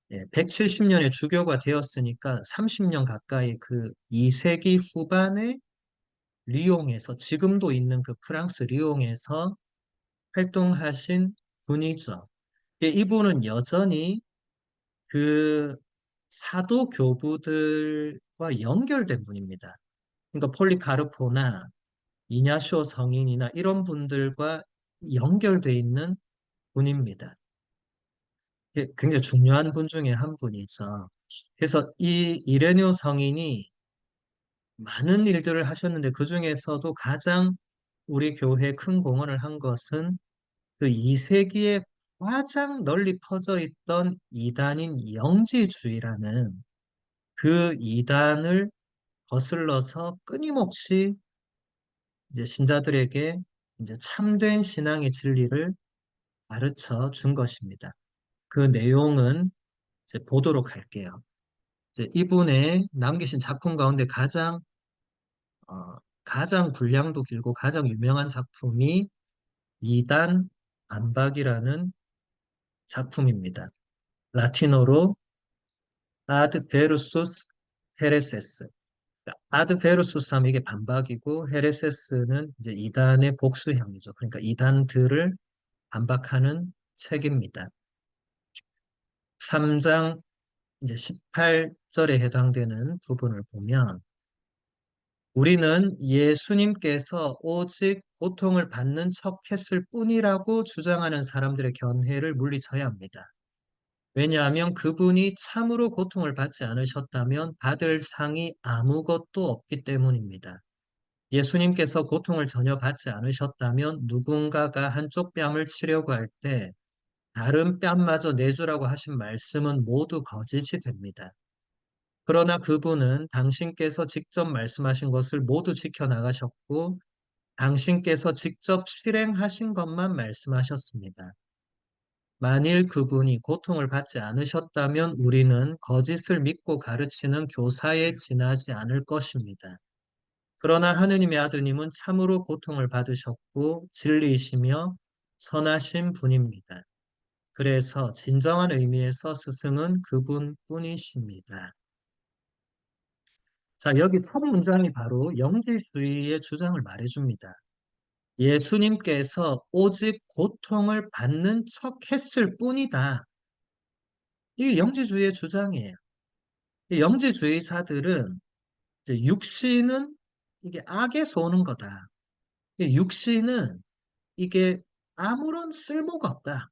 170년에 주교가 되었으니까 30년 가까이 그 2세기 후반에 리옹에서 지금도 있는 그 프랑스 리옹에서 활동하신 분이죠. 이분은 여전히 그 사도 교부들과 연결된 분입니다. 그러니까 폴리카르포나 이냐시오 성인이나 이런 분들과 연결돼 있는 분입니다. 굉장히 중요한 분 중에 한 분이죠. 그래서 이 이레뇨 성인이 많은 일들을 하셨는데 그 중에서도 가장 우리 교회에 큰 공헌을 한 것은 그 2세기에 가장 널리 퍼져 있던 이단인 영지주의라는 그 이단을 거슬러서 끊임없이 이제 신자들에게 이제 참된 신앙의 진리를 가르쳐 준 것입니다. 그 내용은 이제 보도록 할게요. 이제 이분의 남기신 작품 가운데 어, 가장 분량도 길고 가장 유명한 작품이 이단 안박이라는 작품입니다. 라틴어로 Ad versus Hereses. Ad versus 하면 이게 반박이고 헤레세스는 이제 이단의 복수형이죠. 그러니까 이단들을 반박하는 책입니다. 3장 이제 18절에 해당되는 부분을 보면 우리는 예수님께서 오직 고통을 받는 척 했을 뿐이라고 주장하는 사람들의 견해를 물리쳐야 합니다. 왜냐하면 그분이 참으로 고통을 받지 않으셨다면 받을 상이 아무것도 없기 때문입니다. 예수님께서 고통을 전혀 받지 않으셨다면 누군가가 한쪽 뺨을 치려고 할 때 다른 뺨마저 내주라고 하신 말씀은 모두 거짓이 됩니다. 그러나 그분은 당신께서 직접 말씀하신 것을 모두 지켜나가셨고 당신께서 직접 실행하신 것만 말씀하셨습니다. 만일 그분이 고통을 받지 않으셨다면 우리는 거짓을 믿고 가르치는 교사에 지나지 않을 것입니다. 그러나 하느님의 아드님은 참으로 고통을 받으셨고 진리이시며 선하신 분입니다. 그래서 진정한 의미에서 스승은 그분뿐이십니다. 자, 여기 첫 문장이 바로 영지주의의 주장을 말해줍니다. 예수님께서 오직 고통을 받는 척 했을 뿐이다. 이게 영지주의의 주장이에요. 이 영지주의자들은 이제 육신은 이게 악에서 오는 거다. 이 육신은 이게 아무런 쓸모가 없다.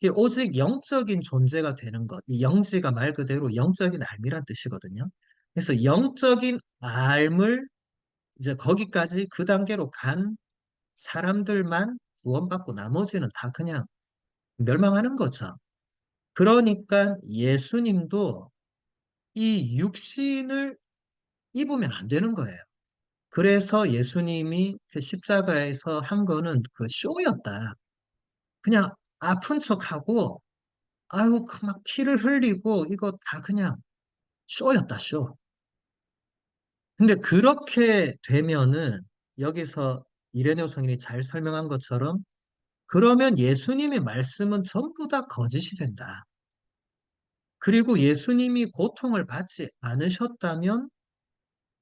이게 오직 영적인 존재가 되는 것. 이 영지가 말 그대로 영적인 삶이란 뜻이거든요. 그래서 영적인 삶을 이제 거기까지 그 단계로 간 사람들만 구원받고 나머지는 다 그냥 멸망하는 거죠. 그러니까 예수님도 이 육신을 입으면 안 되는 거예요. 그래서 예수님이 그 십자가에서 한 거는 그 쇼였다. 그냥 아픈 척하고, 아유, 그 막 피를 흘리고, 이거 다 그냥 쇼였다, 쇼. 근데 그렇게 되면은, 여기서 이레네오 성인이 잘 설명한 것처럼, 그러면 예수님의 말씀은 전부 다 거짓이 된다. 그리고 예수님이 고통을 받지 않으셨다면,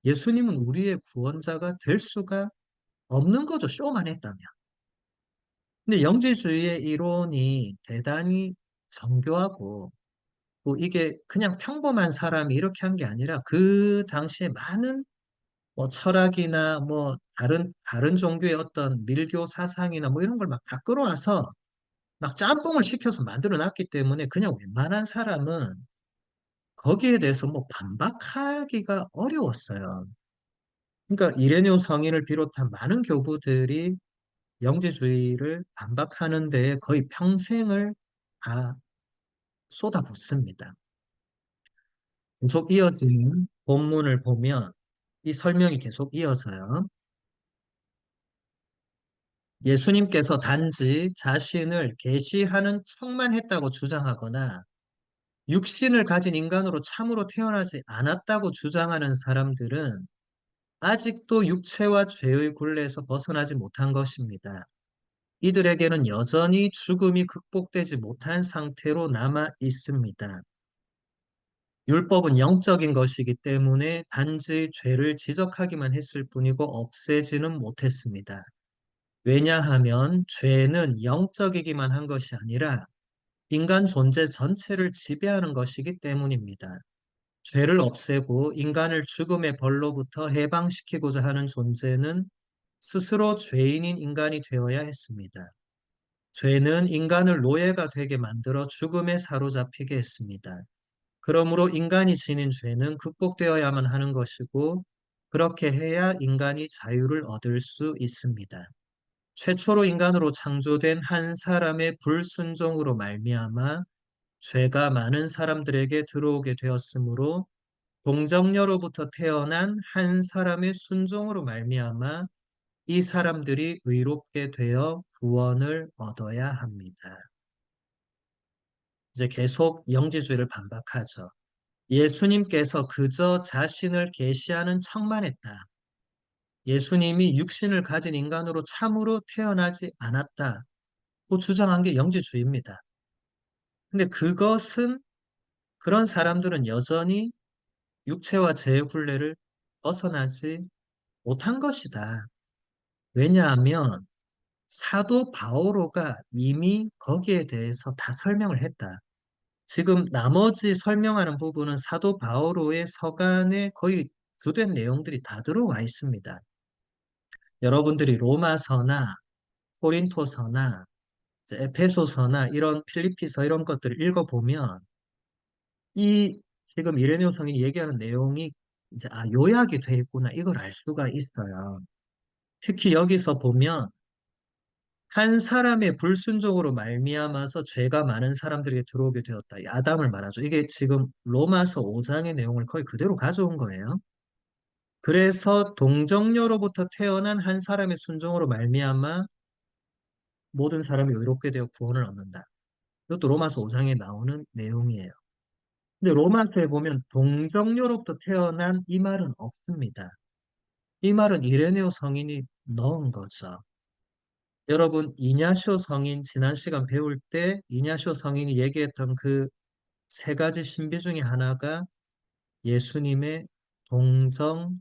예수님은 우리의 구원자가 될 수가 없는 거죠, 쇼만 했다면. 근데 영지주의의 이론이 대단히 정교하고 또 이게 그냥 평범한 사람이 이렇게 한 게 아니라 그 당시에 많은 뭐 철학이나 뭐 다른 종교의 어떤 밀교 사상이나 뭐 이런 걸 막 다 끌어와서 막 짬뽕을 시켜서 만들어 놨기 때문에 그냥 웬만한 사람은 거기에 대해서 뭐 반박하기가 어려웠어요. 그러니까 이레네오 성인을 비롯한 많은 교부들이 영지주의를 반박하는 데에 거의 평생을 다 쏟아붓습니다. 계속 이어지는 본문을 보면 이 설명이 계속 이어져요. 예수님께서 단지 자신을 계시하는 척만 했다고 주장하거나 육신을 가진 인간으로 참으로 태어나지 않았다고 주장하는 사람들은 아직도 육체와 죄의 굴레에서 벗어나지 못한 것입니다. 이들에게는 여전히 죽음이 극복되지 못한 상태로 남아 있습니다. 율법은 영적인 것이기 때문에 단지 죄를 지적하기만 했을 뿐이고 없애지는 못했습니다. 왜냐하면 죄는 영적이기만 한 것이 아니라 인간 존재 전체를 지배하는 것이기 때문입니다. 죄를 없애고 인간을 죽음의 벌로부터 해방시키고자 하는 존재는 스스로 죄인인 인간이 되어야 했습니다. 죄는 인간을 노예가 되게 만들어 죽음에 사로잡히게 했습니다. 그러므로 인간이 지닌 죄는 극복되어야만 하는 것이고, 그렇게 해야 인간이 자유를 얻을 수 있습니다. 최초로 인간으로 창조된 한 사람의 불순종으로 말미암아 죄가 많은 사람들에게 들어오게 되었으므로 동정녀로부터 태어난 한 사람의 순종으로 말미암아 이 사람들이 의롭게 되어 구원을 얻어야 합니다. 이제 계속 영지주의를 반박하죠. 예수님께서 그저 자신을 계시하는 척만 했다. 예수님이 육신을 가진 인간으로 참으로 태어나지 않았다고 주장한 게 영지주의입니다. 근데 그것은 그런 사람들은 여전히 육체와 죄의 굴레를 벗어나지 못한 것이다. 왜냐하면 사도 바오로가 이미 거기에 대해서 다 설명을 했다. 지금 나머지 설명하는 부분은 사도 바오로의 서간에 거의 주된 내용들이 다 들어와 있습니다. 여러분들이 로마서나 코린토서나 이제 에페소서나 이런 필리피서 이런 것들을 읽어보면 이 지금 이레네오 성인이 얘기하는 내용이 이제 요약이 돼 있구나 이걸 알 수가 있어요. 특히 여기서 보면 한 사람의 불순종으로 말미암아서 죄가 많은 사람들에게 들어오게 되었다. 이 아담을 말하죠. 이게 지금 로마서 5장의 내용을 거의 그대로 가져온 거예요. 그래서 동정녀로부터 태어난 한 사람의 순종으로 말미암아 모든 사람이 의롭게 되어 구원을 얻는다. 이것도 로마서 5장에 나오는 내용이에요. 근데 로마서에 보면 동정녀로부터 태어난 이 말은 없습니다. 이 말은 이레네오 성인이 넣은 거죠. 여러분, 이냐시오 성인 지난 시간 배울 때 이냐시오 성인이 얘기했던 그 세 가지 신비 중에 하나가 예수님의 동정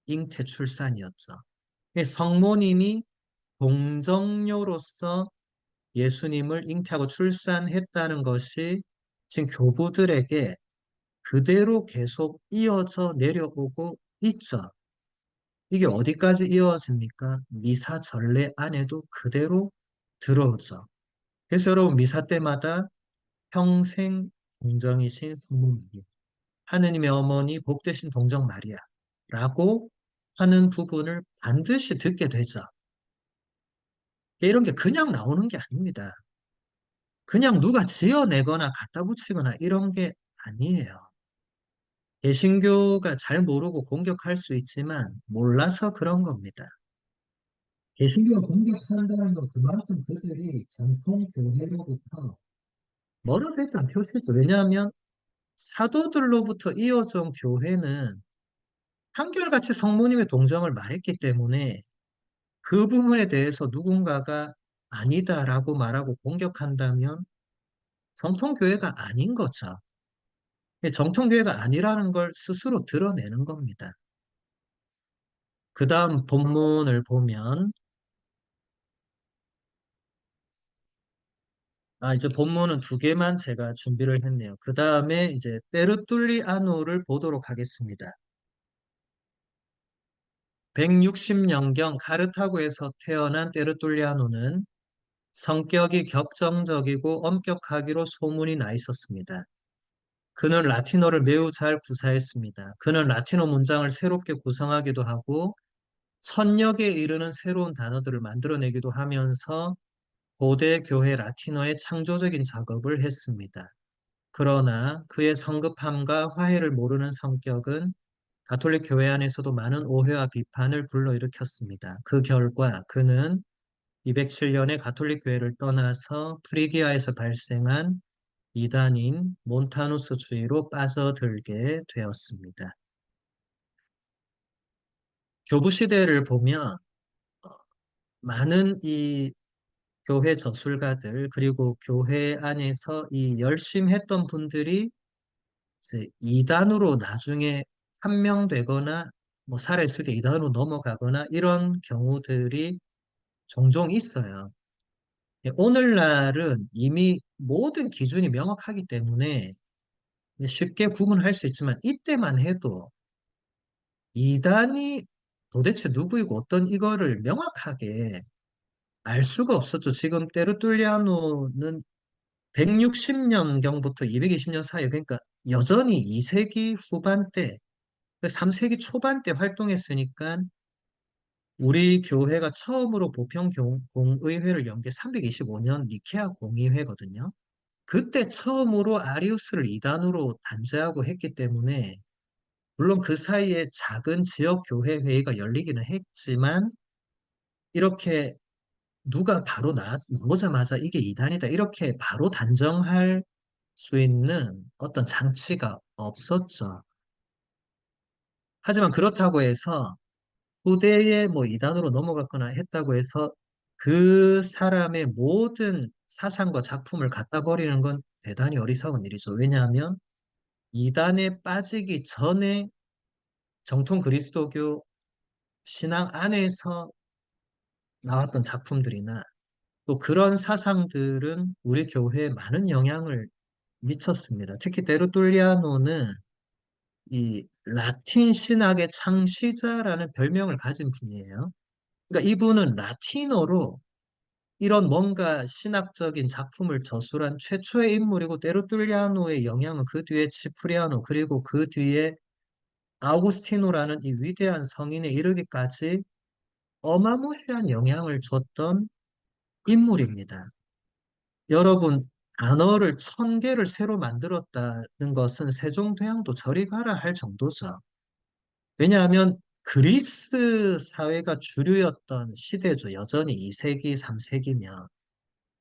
잉태 출산이었죠. 성모님이 동정녀로서 예수님을 잉태하고 출산했다는 것이 지금 교부들에게 그대로 계속 이어져 내려오고 있죠. 이게 어디까지 이어집니까? 미사 전례 안에도 그대로 들어오죠. 그래서 여러분 미사 때마다 평생 동정이신 성모 마리아, 하느님의 어머니 복되신 동정 마리아라고 하는 부분을 반드시 듣게 되죠. 이런 게 그냥 나오는 게 아닙니다. 그냥 누가 지어내거나 갖다 붙이거나 이런 게 아니에요. 개신교가 잘 모르고 공격할 수 있지만 몰라서 그런 겁니다. 개신교가 공격한다는 건 그만큼 그들이 전통 교회로부터 멀어져 있다는 표시죠. 왜냐하면 사도들로부터 이어져 온 교회는 한결같이 성모님의 동정을 말했기 때문에 그 부분에 대해서 누군가가 아니다라고 말하고 공격한다면 정통교회가 아닌 거죠. 정통교회가 아니라는 걸 스스로 드러내는 겁니다. 그 다음 본문을 보면, 이제 본문은 두 개만 제가 준비를 했네요. 그 다음에 이제 때르툴리아노를 보도록 하겠습니다. 160년경 카르타고에서 태어난 때르툴리아노는 성격이 격정적이고 엄격하기로 소문이 나 있었습니다. 그는 라틴어를 매우 잘 구사했습니다. 그는 라틴어 문장을 새롭게 구성하기도 하고 천여 개에 이르는 새로운 단어들을 만들어내기도 하면서 고대 교회 라틴어의 창조적인 작업을 했습니다. 그러나 그의 성급함과 화해를 모르는 성격은 가톨릭 교회 안에서도 많은 오해와 비판을 불러일으켰습니다. 그 결과 그는 207년에 가톨릭 교회를 떠나서 프리기아에서 발생한 이단인 몬타누스주의로 빠져들게 되었습니다. 교부 시대를 보면 많은 이 교회 저술가들 그리고 교회 안에서 이 열심히 했던 분들이 이제 이단으로 나중에 함명되거나 뭐 살아있을 때 이단으로 넘어가거나 이런 경우들이 종종 있어요. 오늘날은 이미 모든 기준이 명확하기 때문에 이제 쉽게 구분할 수 있지만 이때만 해도 이단이 도대체 누구이고 어떤 이거를 명확하게 알 수가 없었죠. 지금 때르툴리아노는 160년경부터 220년 사이, 그러니까 여전히 2세기 후반때, 3세기 초반때 활동했으니까 우리 교회가 처음으로 보편 공의회를 연 게 325년 니케아 공의회거든요. 그때 처음으로 아리우스를 이단으로 단죄하고 했기 때문에 물론 그 사이에 작은 지역 교회 회의가 열리기는 했지만 이렇게 누가 바로 나오자마자 이게 이단이다 이렇게 바로 단정할 수 있는 어떤 장치가 없었죠. 하지만 그렇다고 해서 후대에 뭐 이단으로 넘어갔거나 했다고 해서 그 사람의 모든 사상과 작품을 갖다 버리는 건 대단히 어리석은 일이죠. 왜냐하면 이단에 빠지기 전에 정통 그리스도교 신앙 안에서 나왔던 작품들이나 또 그런 사상들은 우리 교회에 많은 영향을 미쳤습니다. 특히 데르툴리아노는 이 라틴 신학의 창시자라는 별명을 가진 분이에요. 그러니까 이분은 라틴어로 이런 뭔가 신학적인 작품을 저술한 최초의 인물이고 데르툴리아노의 영향은 그 뒤에 치프리아노 그리고 그 뒤에 아우구스티노라는 이 위대한 성인에 이르기까지 어마무시한 영향을 줬던 인물입니다. 여러분, 단어를 1000개를 새로 만들었다는 것은 세종대왕도 저리 가라 할 정도죠. 왜냐하면 그리스 사회가 주류였던 시대죠. 여전히 2세기, 3세기면.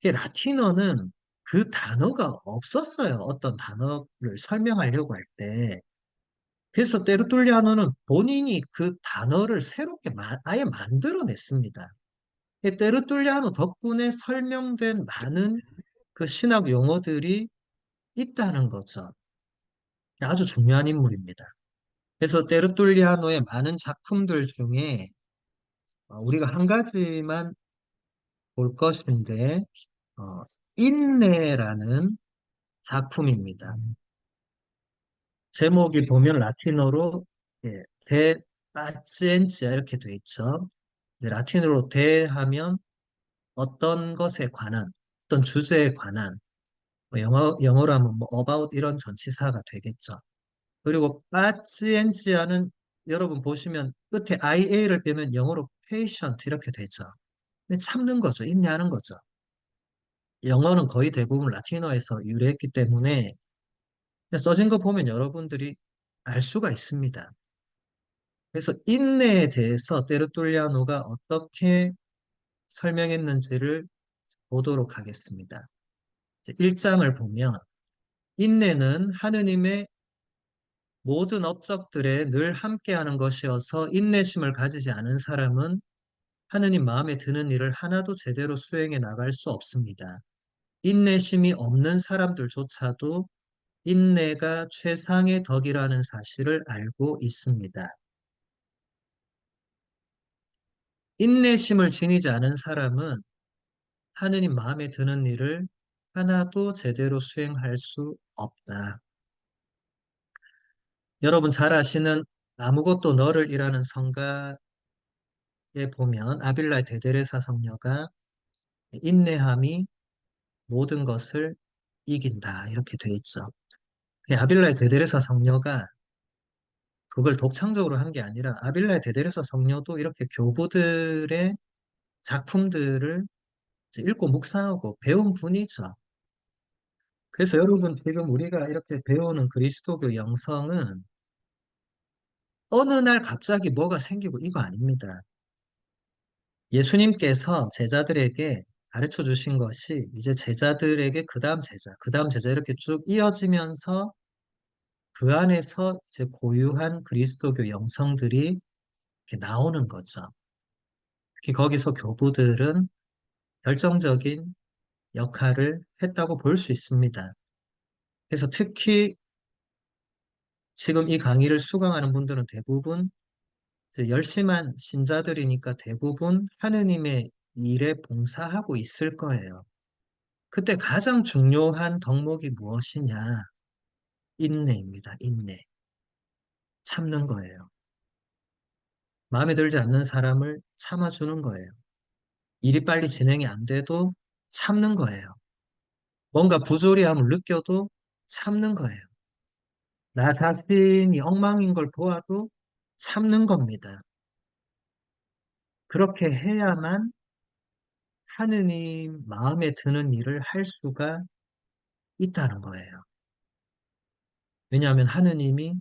라틴어는 그 단어가 없었어요. 어떤 단어를 설명하려고 할 때. 그래서 때르툴리아노는 본인이 그 단어를 새롭게 아예 만들어냈습니다. 때르툴리아노 덕분에 설명된 많은 그 신학 용어들이 있다는 거죠. 아주 중요한 인물입니다. 그래서 테르툴리아노의 많은 작품들 중에 우리가 한 가지만 볼 것인데, 어, 인내라는 작품입니다. 제목이 보면 라틴어로 예, 데 파치엔치아 이렇게 돼 있죠. 이제 라틴어로 대하면 어떤 것에 관한, 어떤 주제에 관한, 뭐 영어로 하면 뭐 about 이런 전치사가 되겠죠. 그리고 파치엔치아는 여러분 보시면 끝에 IA를 빼면 영어로 patient 이렇게 되죠. 근데 참는 거죠. 인내하는 거죠. 영어는 거의 대부분 라틴어에서 유래했기 때문에 써진 거 보면 여러분들이 알 수가 있습니다. 그래서 인내에 대해서 테르툴리아노가 어떻게 설명했는지를 보도록 하겠습니다. 1장을 보면 인내는 하느님의 모든 업적들에 늘 함께하는 것이어서 인내심을 가지지 않은 사람은 하느님 마음에 드는 일을 하나도 제대로 수행해 나갈 수 없습니다. 인내심이 없는 사람들조차도 인내가 최상의 덕이라는 사실을 알고 있습니다. 인내심을 지니지 않은 사람은 하느님 마음에 드는 일을 하나도 제대로 수행할 수 없다. 여러분 잘 아시는 아무것도 너를 이라는 성가에 보면 아빌라의 데데레사 성녀가 인내함이 모든 것을 이긴다 이렇게 돼 있죠. 아빌라의 데데레사 성녀가 그걸 독창적으로 한 게 아니라 아빌라의 데데레사 성녀도 이렇게 교부들의 작품들을 이제 읽고 묵상하고 배운 분이죠. 그래서 여러분 지금 우리가 이렇게 배우는 그리스도교 영성은 어느 날 갑자기 뭐가 생기고 이거 아닙니다. 예수님께서 제자들에게 가르쳐 주신 것이 이제 제자들에게 그 다음 제자 이렇게 쭉 이어지면서 그 안에서 이제 고유한 그리스도교 영성들이 이렇게 나오는 거죠. 특히 거기서 교부들은 결정적인 역할을 했다고 볼 수 있습니다. 그래서 특히 지금 이 강의를 수강하는 분들은 대부분 이제 열심한 신자들이니까 대부분 하느님의 일에 봉사하고 있을 거예요. 그때 가장 중요한 덕목이 무엇이냐? 인내입니다. 인내. 참는 거예요. 마음에 들지 않는 사람을 참아주는 거예요. 일이 빨리 진행이 안 돼도 참는 거예요. 뭔가 부조리함을 느껴도 참는 거예요. 나 자신이 엉망인 걸 보아도 참는 겁니다. 그렇게 해야만 하느님 마음에 드는 일을 할 수가 있다는 거예요. 왜냐하면 하느님이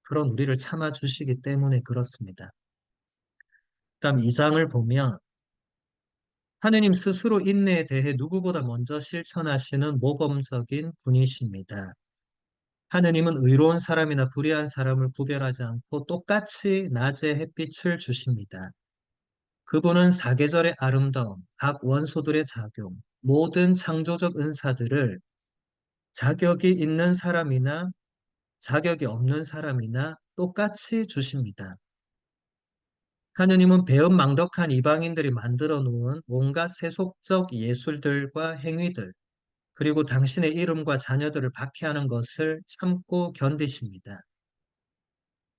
그런 우리를 참아주시기 때문에 그렇습니다. 그다음 2장을 보면 하느님 스스로 인내에 대해 누구보다 먼저 실천하시는 모범적인 분이십니다. 하느님은 의로운 사람이나 불의한 사람을 구별하지 않고 똑같이 낮에 햇빛을 주십니다. 그분은 사계절의 아름다움, 각 원소들의 작용, 모든 창조적 은사들을 자격이 있는 사람이나 자격이 없는 사람이나 똑같이 주십니다. 하느님은 배은망덕한 이방인들이 만들어 놓은 온갖 세속적 예술들과 행위들, 그리고 당신의 이름과 자녀들을 박해하는 것을 참고 견디십니다.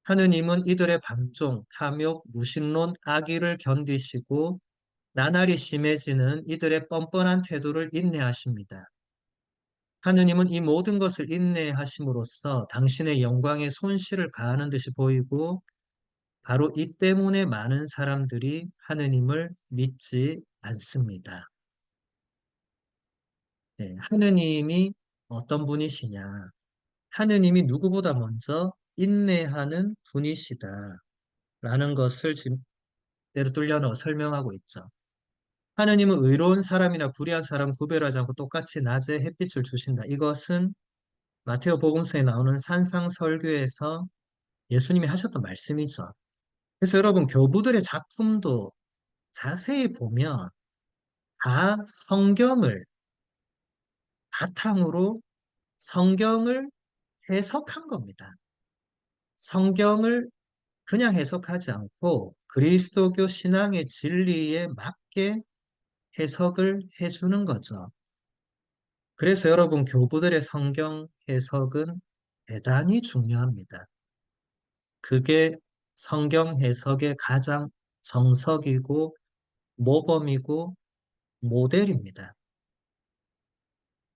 하느님은 이들의 방종, 탐욕, 무신론, 악의를 견디시고 나날이 심해지는 이들의 뻔뻔한 태도를 인내하십니다. 하느님은 이 모든 것을 인내하심으로써 당신의 영광에 손실을 가하는 듯이 보이고 바로 이 때문에 많은 사람들이 하느님을 믿지 않습니다. 네, 하느님이 어떤 분이시냐? 하느님이 누구보다 먼저 인내하는 분이시다라는 것을 지금 때르툴리아노가 설명하고 있죠. 하느님은 의로운 사람이나 불의한 사람 구별하지 않고 똑같이 낮에 햇빛을 주신다. 이것은 마테오 복음서에 나오는 산상설교에서 예수님이 하셨던 말씀이죠. 그래서 여러분 교부들의 작품도 자세히 보면 다 성경을 바탕으로 성경을 해석한 겁니다. 성경을 그냥 해석하지 않고 그리스도교 신앙의 진리에 맞게 해석을 해주는 거죠. 그래서 여러분, 교부들의 성경 해석은 대단히 중요합니다. 그게 성경 해석의 가장 정석이고 모범이고 모델입니다.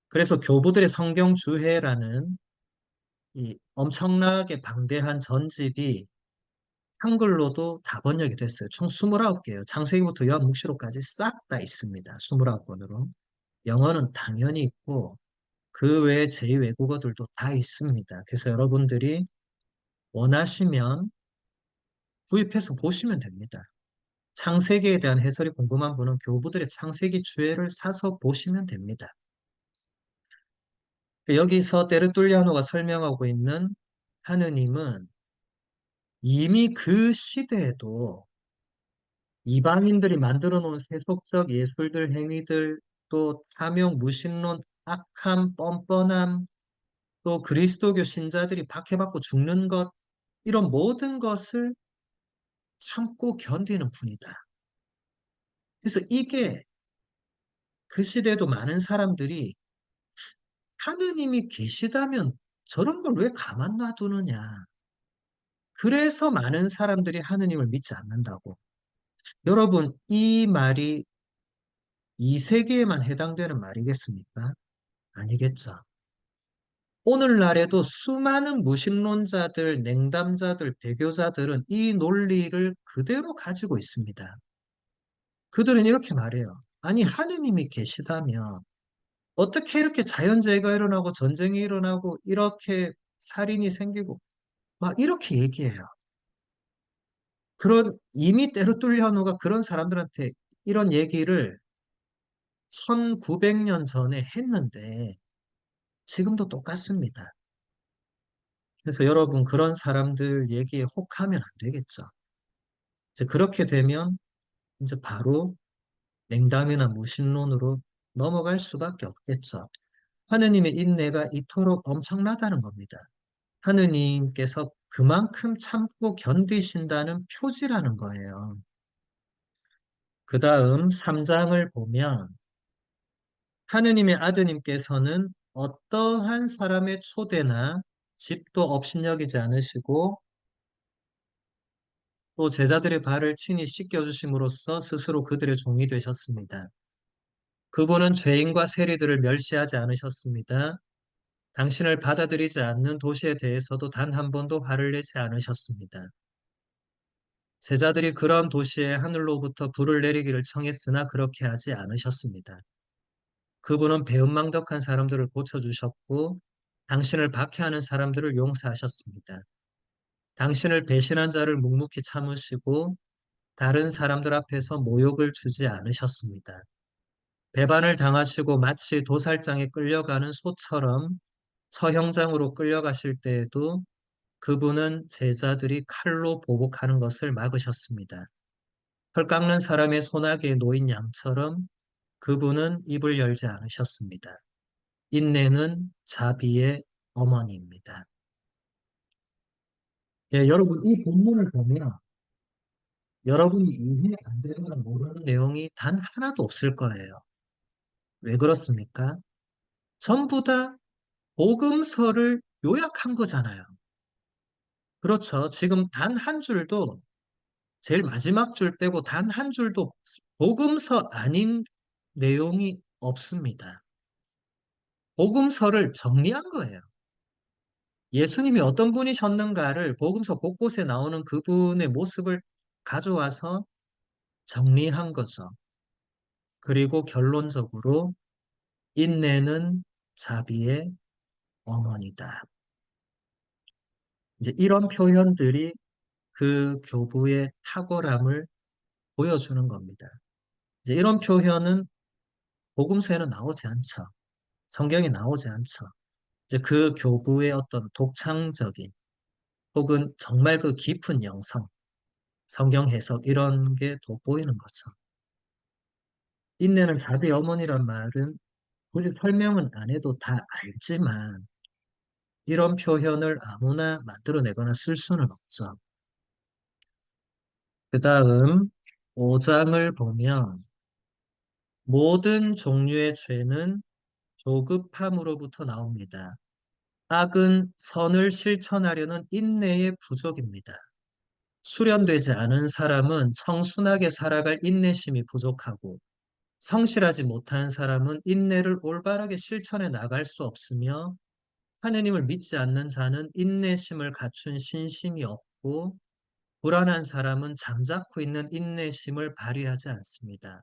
그래서 교부들의 성경 주해라는 이 엄청나게 방대한 전집이 한글로도 다 번역이 됐어요. 총 29개예요. 창세기부터 요한묵시록까지 싹 다 있습니다. 29권으로. 영어는 당연히 있고 그 외에 제2외국어들도 다 있습니다. 그래서 여러분들이 원하시면 구입해서 보시면 됩니다. 창세기에 대한 해설이 궁금한 분은 교부들의 창세기 주해를 사서 보시면 됩니다. 여기서 테르툴리아노가 설명하고 있는 하느님은 이미 그 시대에도 이방인들이 만들어 놓은 세속적 예술들, 행위들, 또 탐욕, 무신론, 악함, 뻔뻔함, 또 그리스도교 신자들이 박해받고 죽는 것, 이런 모든 것을 참고 견디는 분이다. 그래서 이게 그 시대에도 많은 사람들이 하느님이 계시다면 저런 걸 왜 가만 놔두느냐. 그래서 많은 사람들이 하느님을 믿지 않는다고. 여러분, 이 말이 이 세계에만 해당되는 말이겠습니까? 아니겠죠. 오늘날에도 수많은 무신론자들, 냉담자들, 배교자들은 이 논리를 그대로 가지고 있습니다. 그들은 이렇게 말해요. 아니, 하느님이 계시다면 어떻게 이렇게 자연재해가 일어나고 전쟁이 일어나고 이렇게 살인이 생기고 막 이렇게 얘기해요. 그런 이미 때르툴리아노가 그런 사람들한테 이런 얘기를 1900년 전에 했는데 지금도 똑같습니다. 그래서 여러분 그런 사람들 얘기에 혹하면 안 되겠죠. 이제 그렇게 되면 이제 바로 냉담이나 무신론으로 넘어갈 수밖에 없겠죠. 하느님의 인내가 이토록 엄청나다는 겁니다. 하느님께서 그만큼 참고 견디신다는 표지라는 거예요. 그 다음 3장을 보면 하느님의 아드님께서는 어떠한 사람의 초대나 집도 업신여기지 않으시고 또 제자들의 발을 친히 씻겨주심으로써 스스로 그들의 종이 되셨습니다. 그분은 죄인과 세리들을 멸시하지 않으셨습니다. 당신을 받아들이지 않는 도시에 대해서도 단 한 번도 화를 내지 않으셨습니다. 제자들이 그런 도시에 하늘로부터 불을 내리기를 청했으나 그렇게 하지 않으셨습니다. 그분은 배은망덕한 사람들을 고쳐주셨고 당신을 박해하는 사람들을 용서하셨습니다. 당신을 배신한 자를 묵묵히 참으시고 다른 사람들 앞에서 모욕을 주지 않으셨습니다. 배반을 당하시고 마치 도살장에 끌려가는 소처럼 처형장으로 끌려가실 때에도 그분은 제자들이 칼로 보복하는 것을 막으셨습니다. 털 깎는 사람의 손아귀에 놓인 양처럼 그분은 입을 열지 않으셨습니다. 인내는 자비의 어머니입니다. 예, 여러분 이 본문을 보면 여러분이 이해 안 되거나 모르는 내용이 단 하나도 없을 거예요. 왜 그렇습니까? 전부 다 복음서를 요약한 거잖아요. 그렇죠. 지금 단 한 줄도 제일 마지막 줄 빼고 단 한 줄도 복음서 아닌 내용이 없습니다. 복음서를 정리한 거예요. 예수님이 어떤 분이셨는가를 복음서 곳곳에 나오는 그분의 모습을 가져와서 정리한 거죠. 그리고 결론적으로 인내는 자비의 어머니다. 이제 이런 표현들이 그 교부의 탁월함을 보여주는 겁니다. 이제 이런 표현은 복음서에는 나오지 않죠. 성경에 나오지 않죠. 이제 그 교부의 어떤 독창적인 혹은 정말 그 깊은 영성, 성경 해석 이런 게 돋보이는 거죠. 인내는 자비의 어머니란 말은 굳이 설명은 안 해도 다 알지만 이런 표현을 아무나 만들어내거나 쓸 수는 없죠. 그 다음 5장을 보면 모든 종류의 죄는 조급함으로부터 나옵니다. 악은 선을 실천하려는 인내의 부족입니다. 수련되지 않은 사람은 청순하게 살아갈 인내심이 부족하고 성실하지 못한 사람은 인내를 올바르게 실천해 나갈 수 없으며 하느님을 믿지 않는 자는 인내심을 갖춘 신심이 없고 불안한 사람은 잠자코 있는 인내심을 발휘하지 않습니다.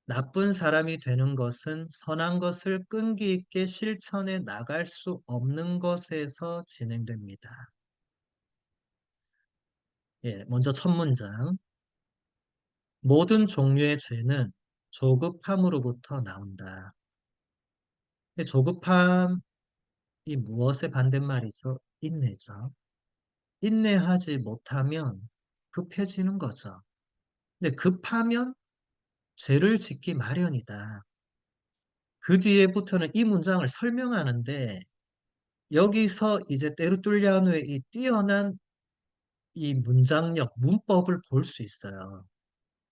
나쁜 사람이 되는 것은 선한 것을 끈기 있게 실천해 나갈 수 없는 것에서 진행됩니다. 예, 먼저 첫 문장. 모든 종류의 죄는 조급함으로부터 나온다. 조급함이 무엇의 반대말이죠? 인내죠. 인내하지 못하면 급해지는 거죠. 근데 급하면 죄를 짓기 마련이다. 그 뒤에부터는 이 문장을 설명하는데 여기서 이제 때르툴리아노의 이 뛰어난 이 문장력, 문법을 볼 수 있어요.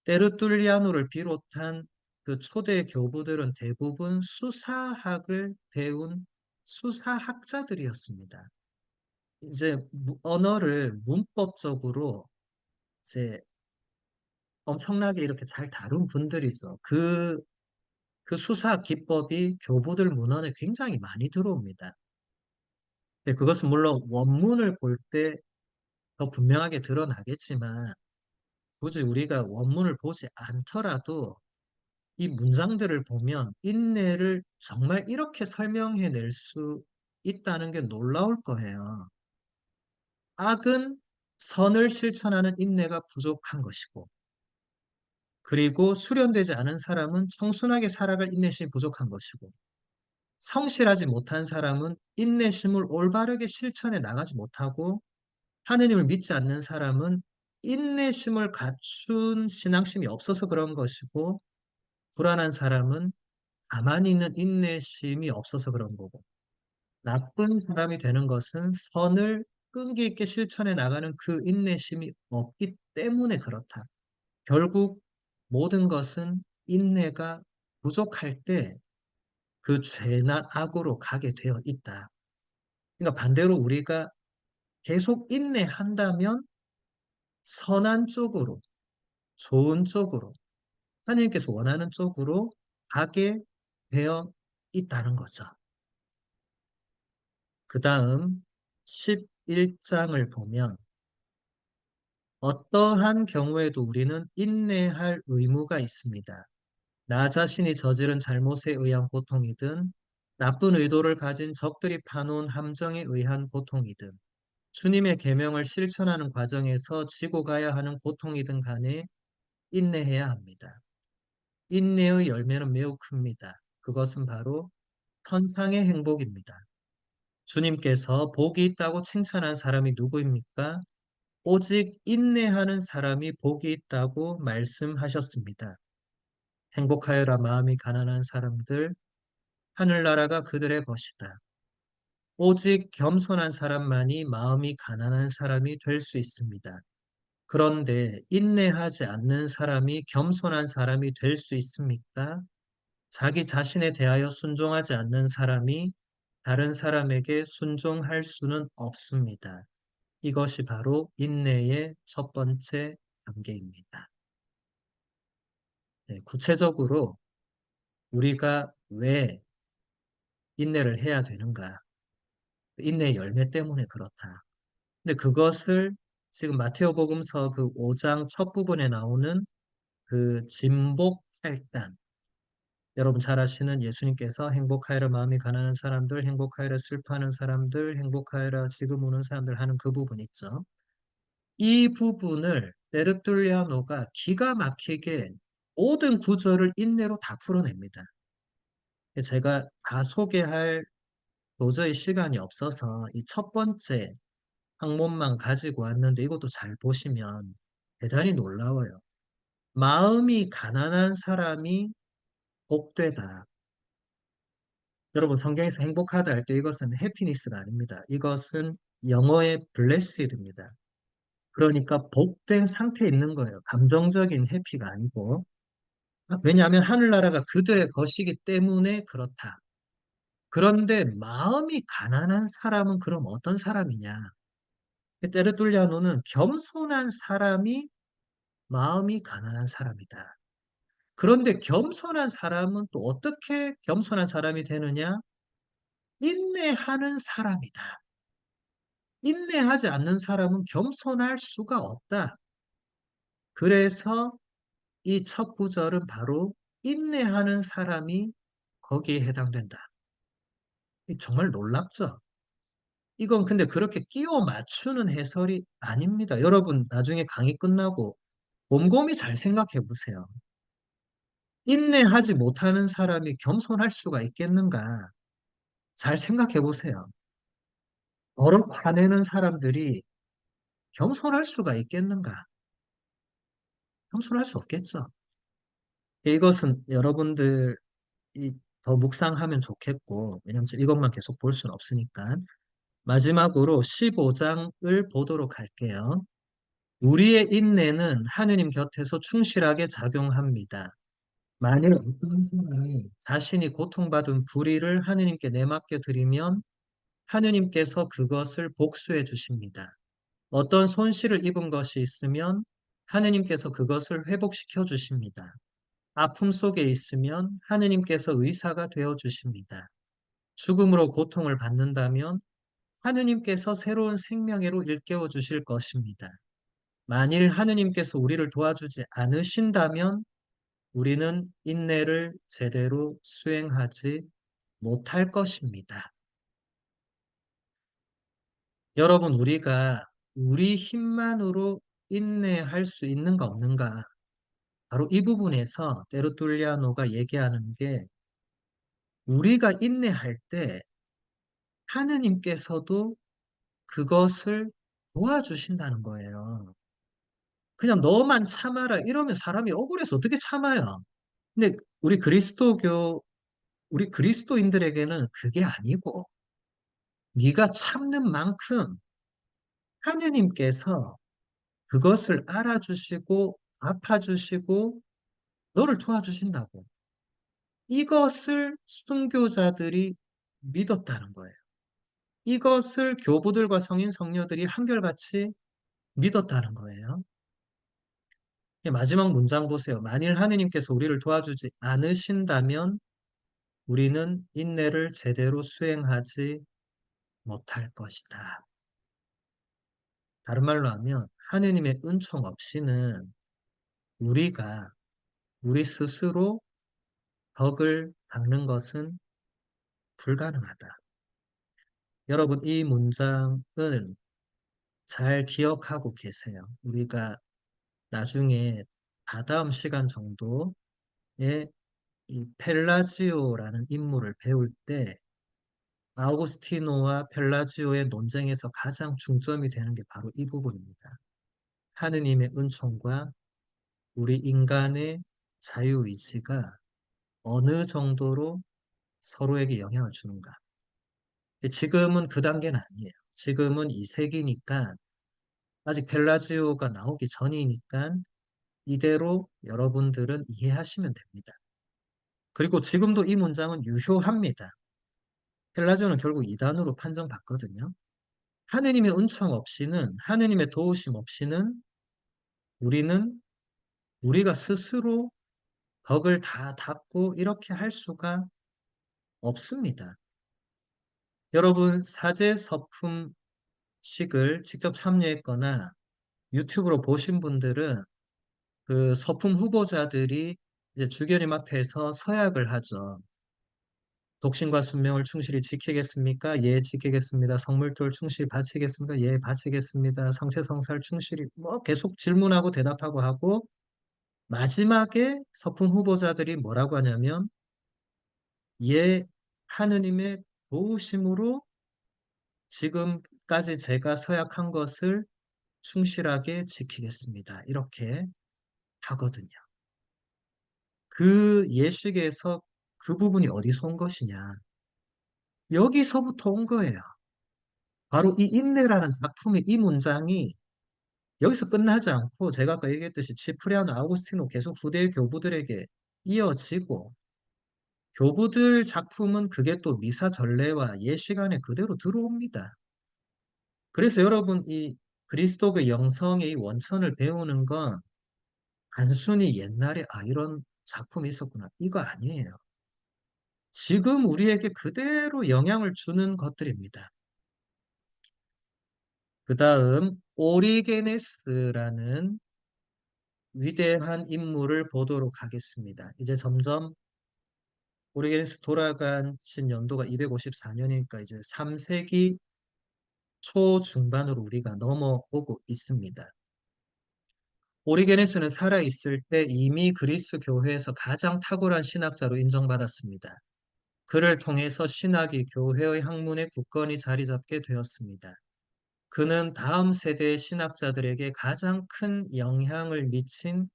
때르툴리아노를 비롯한 그 초대 교부들은 대부분 수사학을 배운 수사학자들이었습니다. 이제 언어를 문법적으로 이제 엄청나게 이렇게 잘 다룬 분들이죠. 그 수사학 기법이 교부들 문헌에 굉장히 많이 들어옵니다. 그것은 물론 원문을 볼 때 더 분명하게 드러나겠지만 굳이 우리가 원문을 보지 않더라도 이 문장들을 보면 인내를 정말 이렇게 설명해낼 수 있다는 게 놀라울 거예요. 악은 선을 실천하는 인내가 부족한 것이고, 그리고 수련되지 않은 사람은 청순하게 살아갈 인내심이 부족한 것이고, 성실하지 못한 사람은 인내심을 올바르게 실천해 나가지 못하고, 하느님을 믿지 않는 사람은 인내심을 갖춘 신앙심이 없어서 그런 것이고, 불안한 사람은 가만히 있는 인내심이 없어서 그런 거고, 나쁜 사람이 되는 것은 선을 끈기 있게 실천해 나가는 그 인내심이 없기 때문에 그렇다. 결국 모든 것은 인내가 부족할 때 그 죄나 악으로 가게 되어 있다. 그러니까 반대로 우리가 계속 인내한다면 선한 쪽으로, 좋은 쪽으로, 하나님께서 원하는 쪽으로 가게 되어 있다는 거죠. 그 다음 11장을 보면 어떠한 경우에도 우리는 인내할 의무가 있습니다. 나 자신이 저지른 잘못에 의한 고통이든 나쁜 의도를 가진 적들이 파놓은 함정에 의한 고통이든 주님의 계명을 실천하는 과정에서 지고 가야 하는 고통이든 간에 인내해야 합니다. 인내의 열매는 매우 큽니다. 그것은 바로 천상의 행복입니다. 주님께서 복이 있다고 칭찬한 사람이 누구입니까? 오직 인내하는 사람이 복이 있다고 말씀하셨습니다. 행복하여라 마음이 가난한 사람들, 하늘나라가 그들의 것이다. 오직 겸손한 사람만이 마음이 가난한 사람이 될 수 있습니다. 그런데 인내하지 않는 사람이 겸손한 사람이 될 수 있습니까? 자기 자신에 대하여 순종하지 않는 사람이 다른 사람에게 순종할 수는 없습니다. 이것이 바로 인내의 첫 번째 단계입니다. 네, 구체적으로 우리가 왜 인내를 해야 되는가? 인내의 열매 때문에 그렇다. 근데 그것을 지금 마테오복음서 그 5장 첫 부분에 나오는 그 진복 팔단, 여러분 잘 아시는 예수님께서 행복하여라 마음이 가난한 사람들, 행복하여라 슬퍼하는 사람들, 행복하여라 지금 우는 사람들 하는 그 부분 있죠. 이 부분을 베르툴리아노가 기가 막히게 모든 구절을 인내로 다 풀어냅니다. 제가 다 소개할 도저히 시간이 없어서 이 첫 번째 항목만 가지고 왔는데 이것도 잘 보시면 대단히 놀라워요. 마음이 가난한 사람이 복되다. 여러분, 성경에서 행복하다 할 때 이것은 해피니스가 아닙니다. 이것은 영어의 블레시드입니다. 그러니까 복된 상태에 있는 거예요. 감정적인 해피가 아니고. 왜냐하면 하늘나라가 그들의 것이기 때문에 그렇다. 그런데 마음이 가난한 사람은 그럼 어떤 사람이냐? 때르툴리아노는 겸손한 사람이 마음이 가난한 사람이다. 그런데 겸손한 사람은 또 어떻게 겸손한 사람이 되느냐? 인내하는 사람이다. 인내하지 않는 사람은 겸손할 수가 없다. 그래서 이 첫 구절은 바로 인내하는 사람이 거기에 해당된다. 정말 놀랍죠? 이건 근데 그렇게 끼워 맞추는 해설이 아닙니다. 여러분, 나중에 강의 끝나고 곰곰이 잘 생각해 보세요. 인내하지 못하는 사람이 겸손할 수가 있겠는가? 잘 생각해 보세요. 버럭 화내는 사람들이 겸손할 수가 있겠는가? 겸손할 수 없겠죠. 이것은 여러분들이 더 묵상하면 좋겠고, 왜냐하면 이것만 계속 볼 수는 없으니까. 마지막으로 15장을 보도록 할게요. 우리의 인내는 하느님 곁에서 충실하게 작용합니다. 만일 어떤 사람이 자신이 고통받은 불의를 하느님께 내맡겨 드리면 하느님께서 그것을 복수해 주십니다. 어떤 손실을 입은 것이 있으면 하느님께서 그것을 회복시켜 주십니다. 아픔 속에 있으면 하느님께서 의사가 되어 주십니다. 죽음으로 고통을 받는다면 하느님께서 새로운 생명으로 일깨워 주실 것입니다. 만일 하느님께서 우리를 도와주지 않으신다면 우리는 인내를 제대로 수행하지 못할 것입니다. 여러분, 우리가 우리 힘만으로 인내할 수 있는가 없는가? 바로 이 부분에서 테르툴리아노가 얘기하는 게 우리가 인내할 때 하느님께서도 그것을 도와주신다는 거예요. 그냥 너만 참아라 이러면 사람이 억울해서 어떻게 참아요? 근데 우리 그리스도인들에게는 그게 아니고 네가 참는 만큼 하느님께서 그것을 알아주시고 아파주시고 너를 도와주신다고. 이것을 순교자들이 믿었다는 거예요. 이것을 교부들과 성인 성녀들이 한결같이 믿었다는 거예요. 마지막 문장 보세요. 만일 하느님께서 우리를 도와주지 않으신다면 우리는 인내를 제대로 수행하지 못할 것이다. 다른 말로 하면 하느님의 은총 없이는 우리가 우리 스스로 덕을 닦는 것은 불가능하다. 여러분, 이 문장은 잘 기억하고 계세요. 우리가 나중에 다다음 시간 정도에 이 펠라지오라는 인물을 배울 때 아우구스티노와 펠라지오의 논쟁에서 가장 중점이 되는 게 바로 이 부분입니다. 하느님의 은총과 우리 인간의 자유의지가 어느 정도로 서로에게 영향을 주는가. 지금은 그 단계는 아니에요. 지금은 이 세기니까 아직 펠라지오가 나오기 전이니까 이대로 여러분들은 이해하시면 됩니다. 그리고 지금도 이 문장은 유효합니다. 펠라지오는 결국 이단으로 판정받거든요. 하느님의 은총 없이는, 하느님의 도우심 없이는 우리는 우리가 스스로 덕을 다 닦고 이렇게 할 수가 없습니다. 여러분, 사제서품식을 직접 참여했거나 유튜브로 보신 분들은 그 서품 후보자들이 이제 주교님 앞에서 서약을 하죠. 독신과 순명을 충실히 지키겠습니까? 예, 지키겠습니다. 성물토를 충실히 바치겠습니까? 예, 바치겠습니다. 성체성사를 충실히 뭐 계속 질문하고 대답하고 하고 마지막에 서품 후보자들이 뭐라고 하냐면 예, 하느님의 도우심으로 지금까지 제가 서약한 것을 충실하게 지키겠습니다. 이렇게 하거든요. 그 예식에서 그 부분이 어디서 온 것이냐? 여기서부터 온 거예요. 바로 이 인내라는 작품의 이 문장이 여기서 끝나지 않고 제가 아까 얘기했듯이 치프리아노 아우구스티노 계속 후대 교부들에게 이어지고 교부들 작품은 그게 또 미사 전례와 예시간에 그대로 들어옵니다. 그래서 여러분 이 그리스도의 영성의 이 원천을 배우는 건 단순히 옛날에 이런 작품이 있었구나 이거 아니에요. 지금 우리에게 그대로 영향을 주는 것들입니다. 그 다음 오리게네스라는 위대한 인물을 보도록 하겠습니다. 이제 점점 오리게네스 돌아가신 연도가 254년이니까 이제 3세기 초중반으로 우리가 넘어오고 있습니다. 오리게네스는 살아있을 때 이미 그리스 교회에서 가장 탁월한 신학자로 인정받았습니다. 그를 통해서 신학이 교회의 학문에 굳건히 자리 잡게 되었습니다. 그는 다음 세대의 신학자들에게 가장 큰 영향을 미친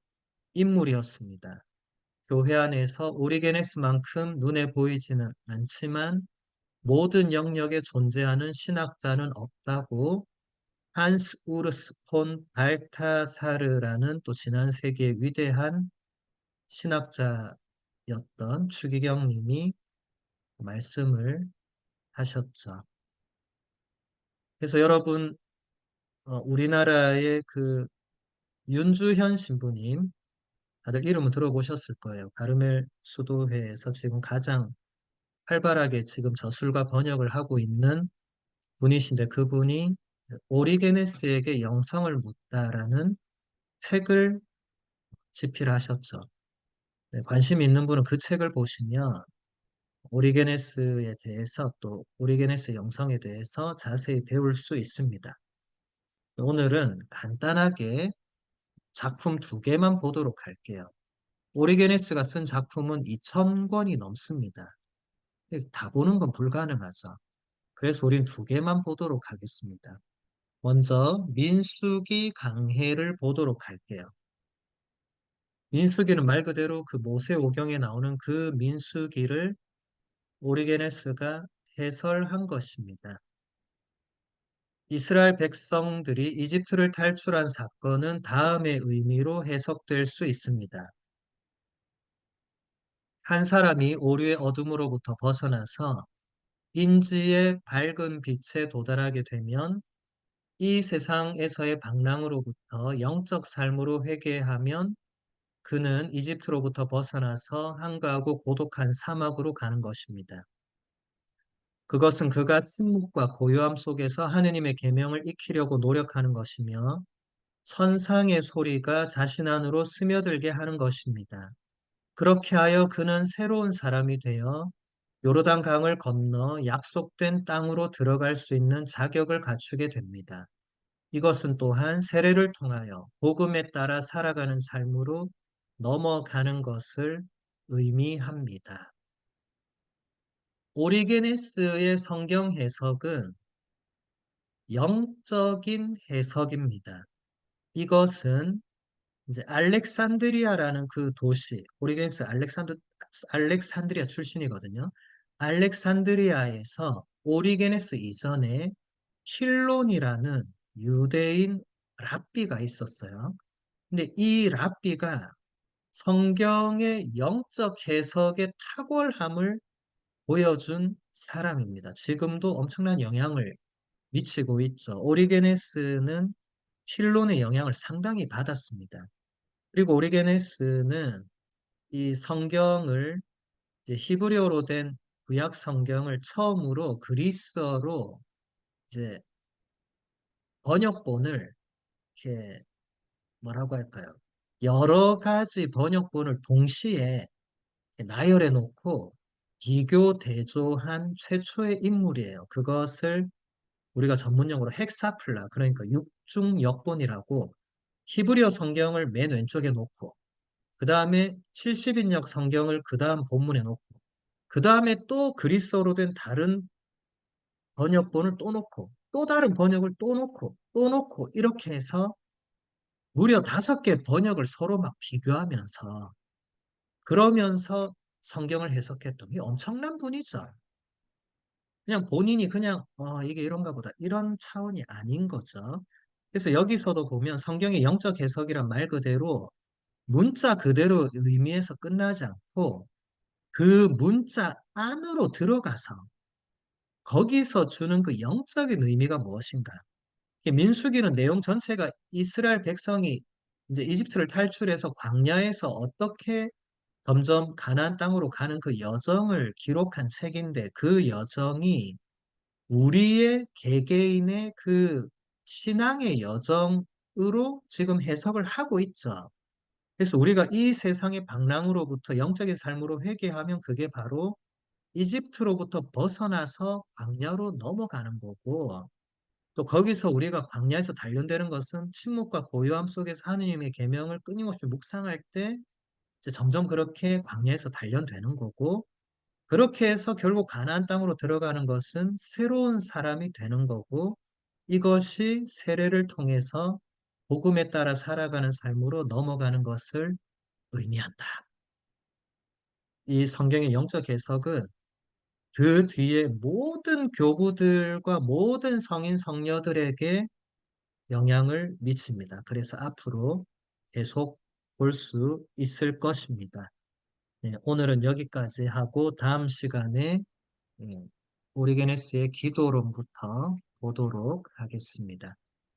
인물이었습니다. 교회 안에서 오리게네스만큼 눈에 보이지는 않지만 모든 영역에 존재하는 신학자는 없다고 한스 우르스 폰 발타사르라는 또 지난 세기의 위대한 신학자였던 추기경 님이 말씀을 하셨죠. 그래서 여러분, 우리나라의 그 윤주현 신부님, 다들 이름은 들어보셨을 거예요. 가르멜 수도회에서 지금 가장 활발하게 지금 저술과 번역을 하고 있는 분이신데 그분이 오리게네스에게 영성을 묻다라는 책을 집필하셨죠. 네, 관심 있는 분은 그 책을 보시면 오리게네스에 대해서 또 오리게네스 영성에 대해서 자세히 배울 수 있습니다. 오늘은 간단하게 작품 두 개만 보도록 할게요. 오리게네스가 쓴 작품은 2,000권이 넘습니다. 다 보는 건 불가능하죠. 그래서 우린 두 개만 보도록 하겠습니다. 먼저 민수기 강해를 보도록 할게요. 민수기는 말 그대로 그 모세오경에 나오는 그 민수기를 오리게네스가 해설한 것입니다. 이스라엘 백성들이 이집트를 탈출한 사건은 다음의 의미로 해석될 수 있습니다. 한 사람이 오류의 어둠으로부터 벗어나서 인지의 밝은 빛에 도달하게 되면 이 세상에서의 방랑으로부터 영적 삶으로 회개하면 그는 이집트로부터 벗어나서 한가하고 고독한 사막으로 가는 것입니다. 그것은 그가 침묵과 고요함 속에서 하느님의 계명을 익히려고 노력하는 것이며 천상의 소리가 자신 안으로 스며들게 하는 것입니다. 그렇게 하여 그는 새로운 사람이 되어 요르단 강을 건너 약속된 땅으로 들어갈 수 있는 자격을 갖추게 됩니다. 이것은 또한 세례를 통하여 복음에 따라 살아가는 삶으로 넘어가는 것을 의미합니다. 오리게네스의 성경 해석은 영적인 해석입니다. 이것은 이제 알렉산드리아라는 그 도시, 오리게네스 알렉산드리아 출신이거든요. 알렉산드리아에서 오리게네스 이전에 힐론이라는 유대인 랍비가 있었어요. 근데 이 랍비가 성경의 영적 해석의 탁월함을 보여준 사람입니다. 지금도 엄청난 영향을 미치고 있죠. 오리게네스는 힐론의 영향을 상당히 받았습니다. 그리고 오리게네스는 이 성경을 이제 히브리어로 된 구약 성경을 처음으로 그리스어로 이제 번역본을 이렇게 뭐라고 할까요? 여러 가지 번역본을 동시에 나열해 놓고 비교 대조한 최초의 인물이에요. 그것을 우리가 전문용어로 헥사플라, 그러니까 육중역본이라고 히브리어 성경을 맨 왼쪽에 놓고 그 다음에 70인역 성경을 그 다음 본문에 놓고 그 다음에 또 그리스어로 된 다른 번역본을 또 놓고 또 다른 번역을 또 놓고 또 놓고 이렇게 해서 무려 5개 번역을 서로 막 비교하면서 그러면서 성경을 해석했던 게 엄청난 분이죠. 그냥 본인이 그냥 이게 이런가 보다 이런 차원이 아닌 거죠. 그래서 여기서도 보면 성경의 영적 해석이란 말 그대로 문자 그대로 의미에서 끝나지 않고 그 문자 안으로 들어가서 거기서 주는 그 영적인 의미가 무엇인가? 이게 민수기는 내용 전체가 이스라엘 백성이 이제 이집트를 탈출해서 광야에서 어떻게 점점 가나안 땅으로 가는 그 여정을 기록한 책인데 그 여정이 우리의 개개인의 그 신앙의 여정으로 지금 해석을 하고 있죠. 그래서 우리가 이 세상의 방랑으로부터 영적인 삶으로 회개하면 그게 바로 이집트로부터 벗어나서 광야로 넘어가는 거고 또 거기서 우리가 광야에서 단련되는 것은 침묵과 고요함 속에서 하느님의 계명을 끊임없이 묵상할 때 이제 점점 그렇게 광야에서 단련되는 거고 그렇게 해서 결국 가나안 땅으로 들어가는 것은 새로운 사람이 되는 거고 이것이 세례를 통해서 복음에 따라 살아가는 삶으로 넘어가는 것을 의미한다. 이 성경의 영적 해석은 그 뒤에 모든 교부들과 모든 성인 성녀들에게 영향을 미칩니다. 그래서 앞으로 계속 볼 수 있을 것입니다. 네, 오늘은 여기까지 하고 다음 시간에 오리게네스의 기도론부터 보도록 하겠습니다.